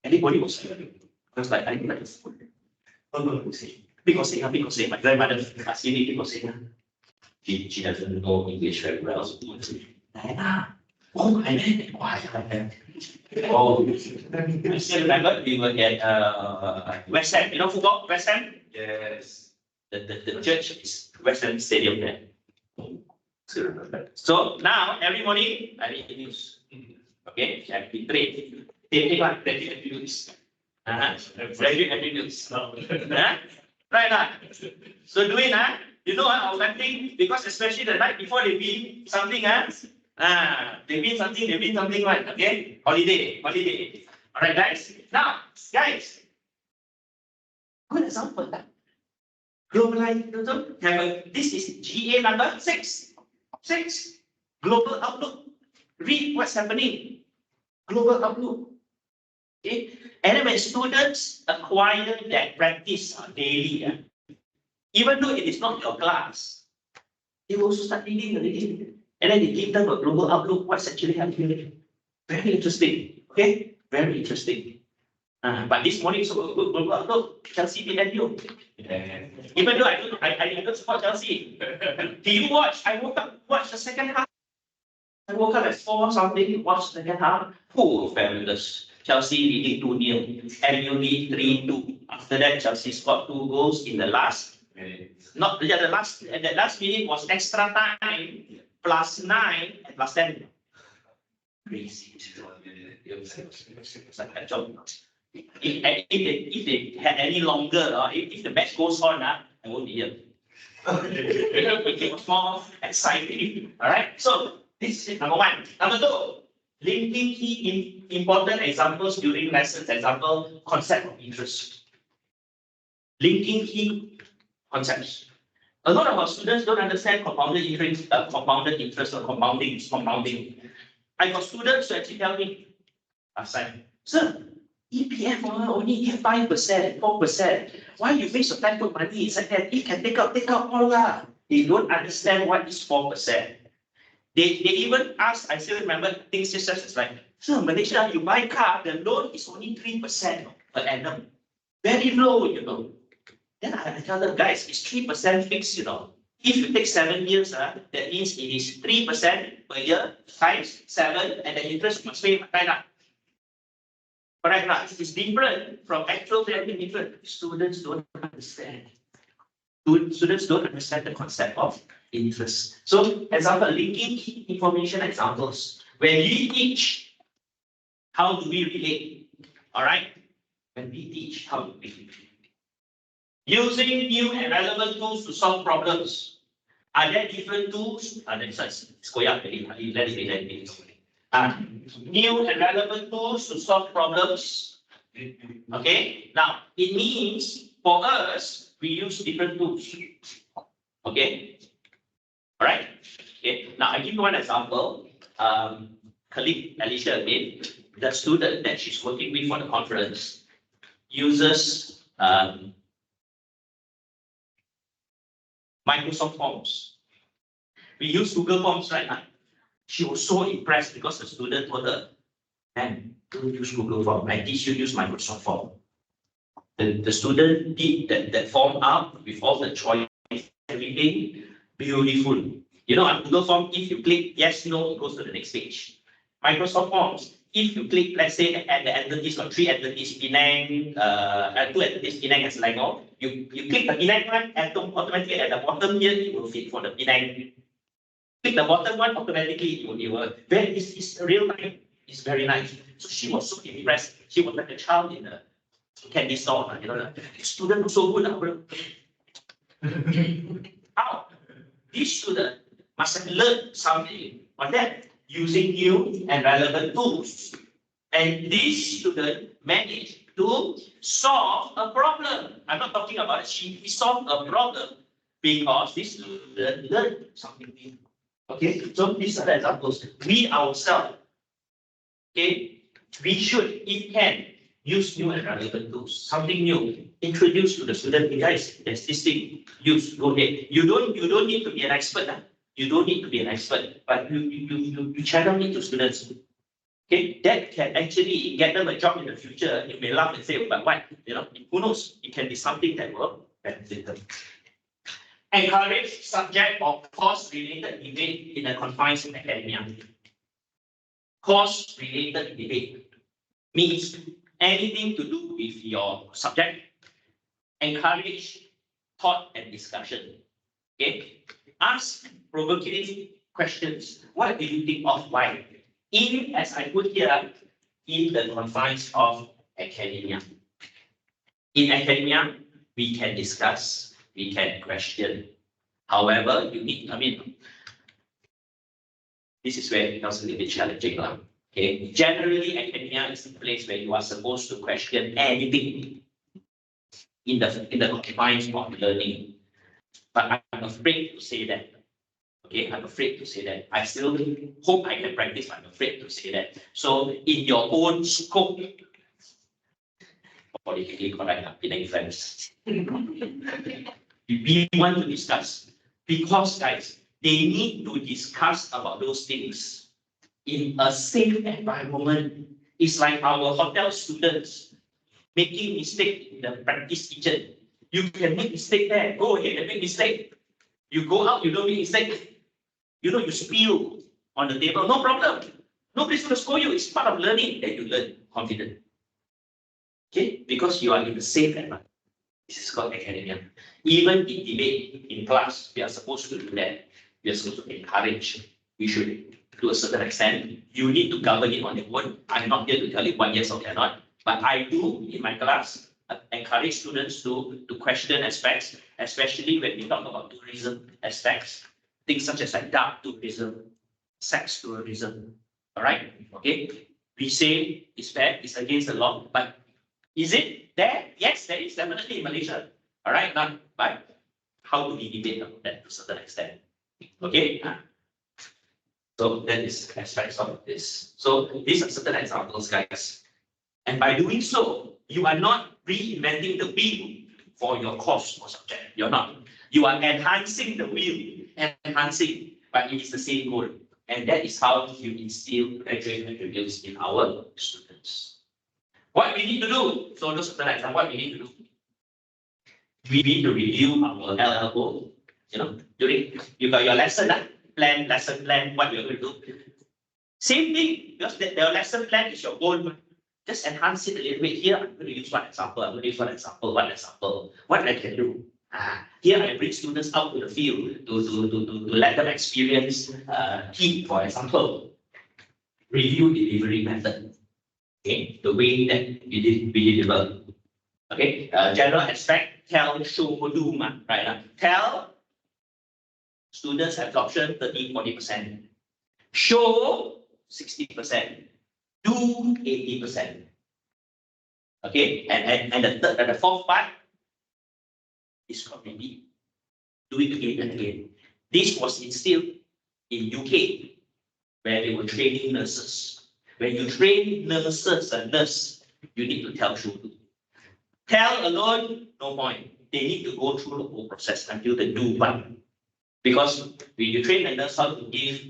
Anybody was sleeping. I was like, I need like food. Because my grandmother asking me because she doesn't know English very well. So Diana, oh, I meant why I am. Oh, I still remember we were at West Ham. You know football, West Ham? Yes. The church is West Ham Stadium there. So now every morning I read the news. Okay, you have to be trained. Take one, graduate attributes. Graduate attributes. Right now. So do it, you know, authentic, because especially the night before they win something, they win something, right? Okay, holiday. All right, guys. Now, guys, good example. Globalization this is GA number 6. Global outlook. Read what's happening. Global outlook. Okay, and then when students acquire that practice daily, even though it is not your class, they will also start reading already. And then they give them a global outlook, what's actually happening. Very interesting. Okay, very interesting. But this morning, so global outlook, Chelsea beat MU. Even though I don't support Chelsea. Do you watch? I woke up, watch the second half. I woke up at 4 something, watched the second half. Oh, fabulous. Chelsea leading 2-0. MU lead 3-2. After that, Chelsea scored 2 goals in the last. The last minute was extra time, plus 9 and plus 10. Crazy. It's like a job. If they had any longer, if the match goes on, I won't be here. It was more exciting. All right. So this is number 1. Number 2, linking key important examples during lessons. Example, concept of interest. Linking key concepts. A lot of our students don't understand compounded interest, or compounding. I got students who actually tell me, sir, EPF only give 5%, 4%. Why you waste your time put money inside that? You can take out all lah. They don't understand what is 4%. They even ask, I still remember things just as like, sir, Malaysia, you buy car, the loan is only 3% per annum. Very low, you know. Then I tell them, guys, it's 3% fixed, you know. If you take 7 years, that means it is 3% per year times 7, and the interest must pay right now. Correct now. It is different from actual trading different. Students don't understand. Students don't understand the concept of interest. So, example, linking key information examples. When we teach, how do we relate? All right. When we teach, how do we relate? Using new and relevant tools to solve problems. Are there different tools? New and relevant tools to solve problems. Okay. Now, it means for us, we use different tools. Okay. All right. Okay. Now, I give you one example. Colleague Alicia again, the student that she's working with for the conference uses Microsoft Forms. We use Google Forms right now. She was so impressed because the student told her, man, don't use Google Form. I teach you use Microsoft Form. The student did that form up with all the choice, everything, beautiful. You know, on Google Form, if you click yes, no, it goes to the next page. Microsoft Forms, if you click, let's say, and the entities got 3 entities, Penang, 2 entities, Penang and Selangor, you click the Penang one, and automatically at the bottom here, it will fit for the Penang. Click the bottom one, automatically it will. It's real time. It's very nice. So she was so impressed. She was like a child in a candy store. You know, the student was so good. How? This student must have learned something on that using new and relevant tools. And this student managed to solve a problem. I'm not talking about it. He solved a problem because this student learned something new. Okay, so these are the examples. We ourselves, okay, we should, if can, use new and relevant tools. Something new, introduce to the student. Hey guys, there's this thing. Use, go ahead. You don't need to be an expert. You don't need to be an expert, but you channel it to students. Okay, that can actually get them a job in the future. You may laugh and say, but what? You know, who knows? It can be something that will benefit them. Encourage subject or course-related debate in a confined academia. Course-related debate means anything to do with your subject. Encourage thought and discussion. Okay, ask provocative questions. What do you think of? Why? as I put here, in the confines of academia. In academia, we can discuss, we can question. However, you need, this is where it becomes a little bit challenging. Okay. Generally, academia is the place where you are supposed to question anything in the confines of learning. But I'm afraid to say that. Okay, I'm afraid to say that. I still hope I can practice, but I'm afraid to say that. So, in your own scope, politically correct, in friends, we want to discuss, because guys, they need to discuss about those things in a safe environment. It's like our hotel students making mistake in the practice kitchen. You can make mistake there. Go ahead and make mistake. You go out, you don't make mistake. You spill on the table, no problem. Nobody's going to scold you. It's part of learning that you learn confident. Okay, because you are in the safe environment. This is called academia. Even in debate in class, we are supposed to do that. We are supposed to encourage. We should, to a certain extent, you need to govern it on your own. I'm not here to tell you what yes or cannot, but I do in my class encourage students to question aspects, especially when we talk about tourism aspects, things such as like dark tourism, sex tourism. All right, okay. We say it's bad, it's against the law, but is it there? Yes, there is definitely in Malaysia. All right, now, but how do we debate about that to a certain extent? Okay. So that is aspects of this. So these are certain examples, guys. And by doing so, you are not reinventing the wheel for your course or subject. You're not. You are enhancing the wheel, enhancing, but it is the same goal. And that is how you instill graduate attributes in our students. What we need to do, so those are the examples, what we need to do. We need to review our LLO, during you got your lesson plan, what you're going to do. Same thing, because the lesson plan is your goal. Just enhance it a little bit. Here, I'm going to use one example. I'm going to use one example. What I can do. Here, I bring students out to the field to let them experience heat, for example. Review delivery method. Okay, the way that we deliver. Okay, general aspect, tell, show, do, right? Tell, students absorption 30-40%. Show 60%. Do 80%. Okay, and the fourth part is community. Do it again and again. This was instilled in UK, where they were training nurses. When you train nurses and nurse, you need to tell, show, do. Tell alone, no point. They need to go through the whole process until they do one. Because when you train a nurse how to give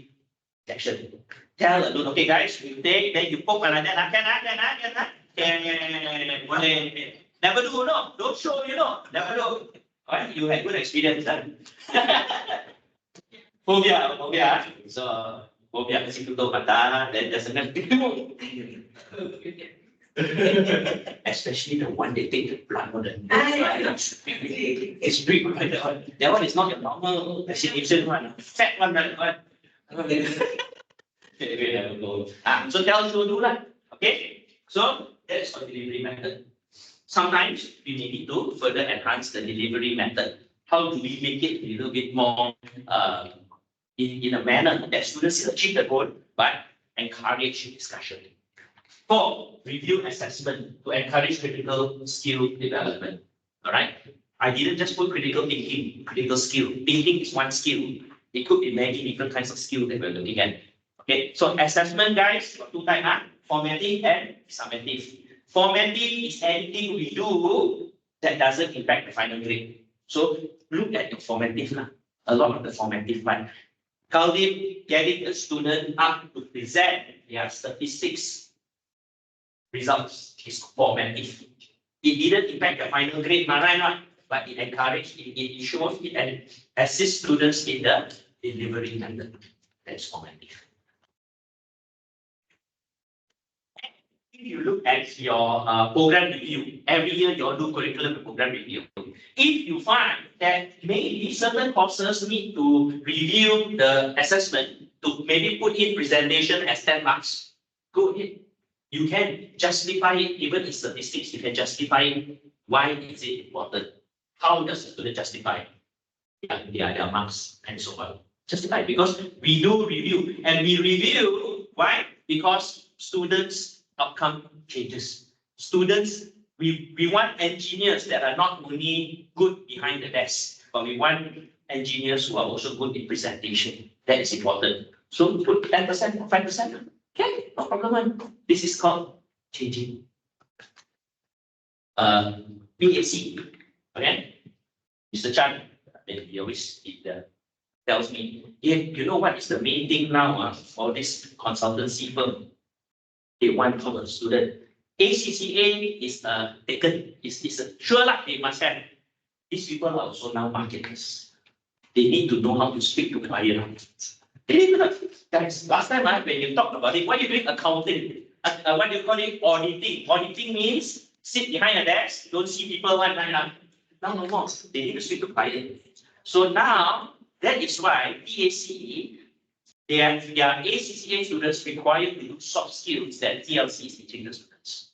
injection, tell alone, okay guys, you take, then you poke like that, can. Never do, no, don't show, never do. Alright, you had good experience, Phobia. So, phobia kasi tutup mata, then there's another especially the one they take the blood on the it's big, right? That one is not your normal vaccination one, fat one, right? So tell us to do that. Okay, so that's our delivery method. Sometimes we may need to further enhance the delivery method. How do we make it a little bit more in a manner that students achieve the goal, but encourage discussion? 4, review assessment to encourage critical skill development. All right. I didn't just put critical thinking, critical skill. Thinking is one skill. It could be many different kinds of skill that we're looking at. Okay. So assessment, guys, got 2 types, formative and summative. Formative is anything we do that doesn't impact the final grade. So look at your formative. A lot of the formative part. Calvin getting a student up to present their statistics results is formative. It didn't impact the final grade, right? But it encouraged, it shows, it assists students in the delivery method. That's formative. If you look at your program review, every year you all do curriculum and program review. If you find that maybe certain courses need to review the assessment, to maybe put in presentation as 10 marks, go ahead. You can justify it, even in statistics, you can justify why is it important. How does the student justify their marks and so on? Justify, because we do review, and we review, why? Because students' outcome changes. Students, we want engineers that are not only good behind the desk, but we want engineers who are also good in presentation. That is important. So put 10%, 5%. Okay, no problem. This is called changing. PAC. Okay, Mr. Chan, he always tells me, yeah, you know what is the main thing now for this consultancy firm? They want from a student. ACCA is taken, is a sure lah, they must have. These people are also now marketers. They need to know how to speak to clients. They need to know. Guys, last time when you talk about it, what are you doing? Accounting. What do you call it? Auditing. Auditing means sit behind a desk, don't see people one line up. Now no more. They need to speak to clients. So now that is why PACE, their ACCA students required to do soft skills that TLC is teaching the students.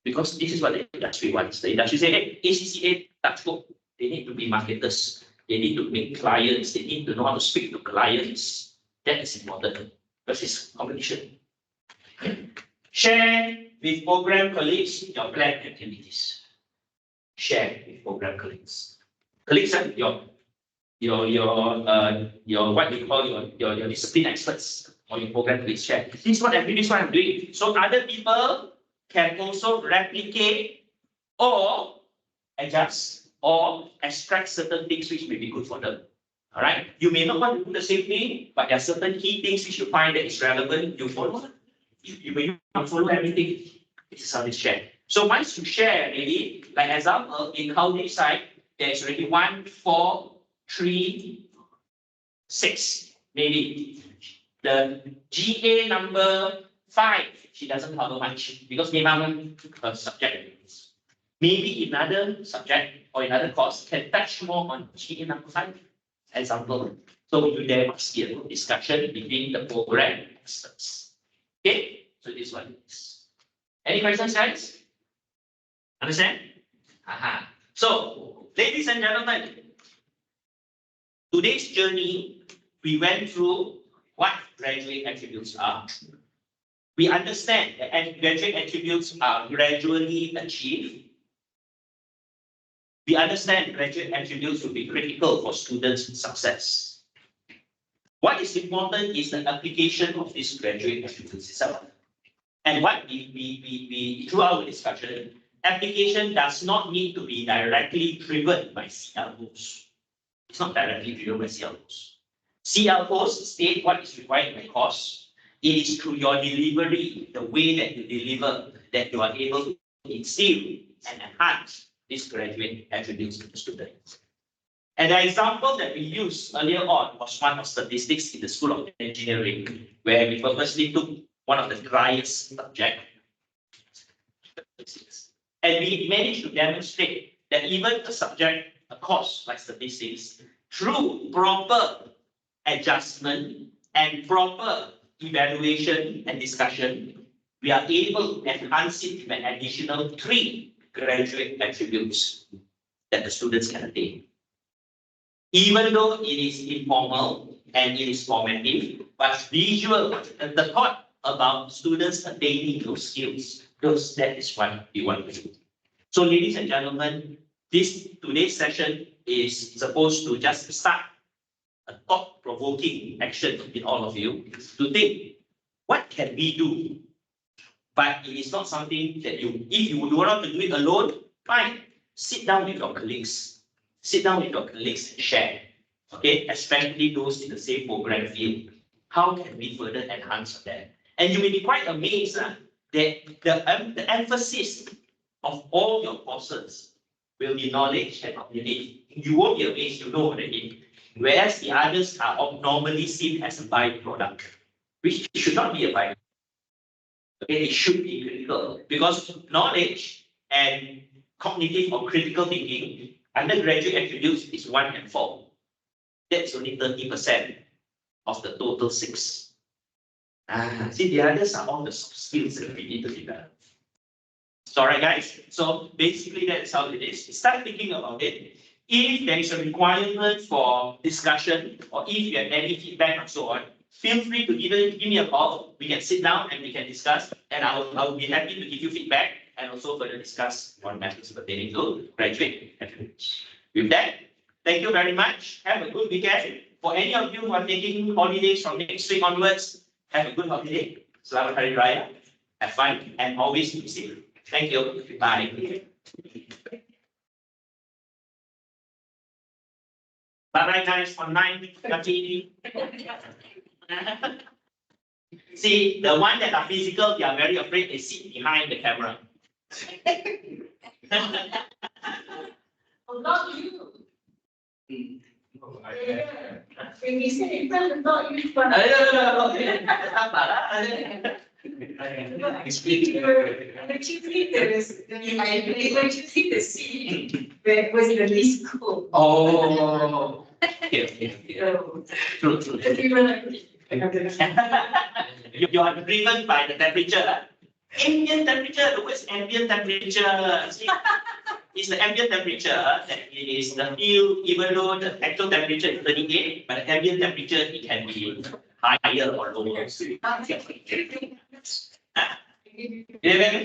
Because this is what the industry wants. The industry say, hey, ACCA, that's good. They need to be marketers. They need to make clients. They need to know how to speak to clients. That is important because it's competition. Share with program colleagues your planned activities. Share with program colleagues. Colleagues are your what you call your discipline experts or your program colleagues share. This is what I'm doing. So other people can also replicate or adjust or extract certain things which may be good for them. All right. You may not want to do the same thing, but there are certain key things which you find that is relevant. You follow. You may not follow everything. This is how they share. So once you share, maybe like example in Howdy side, there's already 1, 4, 3, 6. Maybe the GA number 5, she doesn't cover much because memang her subject. Maybe another subject or another course can touch more on GA number 5. Example. So there must be a good discussion between the program experts. Okay, so this one is. Any questions, guys? Understand? Aha. So, ladies and gentlemen, today's journey, we went through what graduate attributes are. We understand that graduate attributes are gradually achieved. We understand graduate attributes will be critical for students' success. What is important is the application of these graduate attributes itself. And what we through our discussion, application does not need to be directly driven by CLOs. It's not directly driven by CLOs. CLOs state what is required by course. It is through your delivery, the way that you deliver, that you are able to instill and enhance these graduate attributes to the students. And the example that we used earlier on was one of statistics in the School of Engineering, where we purposely took one of the driest subjects. And we managed to demonstrate that even a subject, a course like statistics, through proper adjustment and proper evaluation and discussion, we are able to enhance it with an additional 3 graduate attributes that the students can attain. Even though it is informal and it is formative, but visual, the thought about students attaining those skills, that is what we want to do. So ladies and gentlemen, today's session is supposed to just start a thought-provoking action in all of you to think, what can we do? But it is not something that if you don't want to do it alone, fine. Sit down with your colleagues. Sit down with your colleagues and share. Okay, especially those in the same program field. How can we further enhance that? And you may be quite amazed that the emphasis of all your courses will be knowledge and knowledge. You won't be amazed, you know already. Whereas the others are normally seen as a byproduct, which should not be a byproduct. Okay, it should be critical because knowledge and cognitive or critical thinking, undergraduate attributes is 1 and 4. That's only 30% of the total 6. See, the others are all the soft skills that we need to develop. So, all right, guys. So basically, that's how it is. Start thinking about it. If there is a requirement for discussion, or if you have any feedback and so on, feel free to give me a call. We can sit down and we can discuss, and I'll be happy to give you feedback and also further discuss on matters pertaining to graduate academics. With that, thank you very much. Have a good weekend. For any of you who are taking holidays from next week onwards, have a good holiday. Selamat Hari Raya. Have fun and always be safe. Thank you. Bye. Bye-bye, guys. Online. See, the one that are physical, they are very afraid they sit behind the camera. Oh, not you. When we say in front of not you, but. Actually, I choosing the seat where was the least cool. Oh. Okay. True. You are driven by the temperature. Ambient temperature, the word is ambient temperature. See, it's the ambient temperature that is the field, even though the actual temperature is 38, but the ambient temperature it can be higher or lower.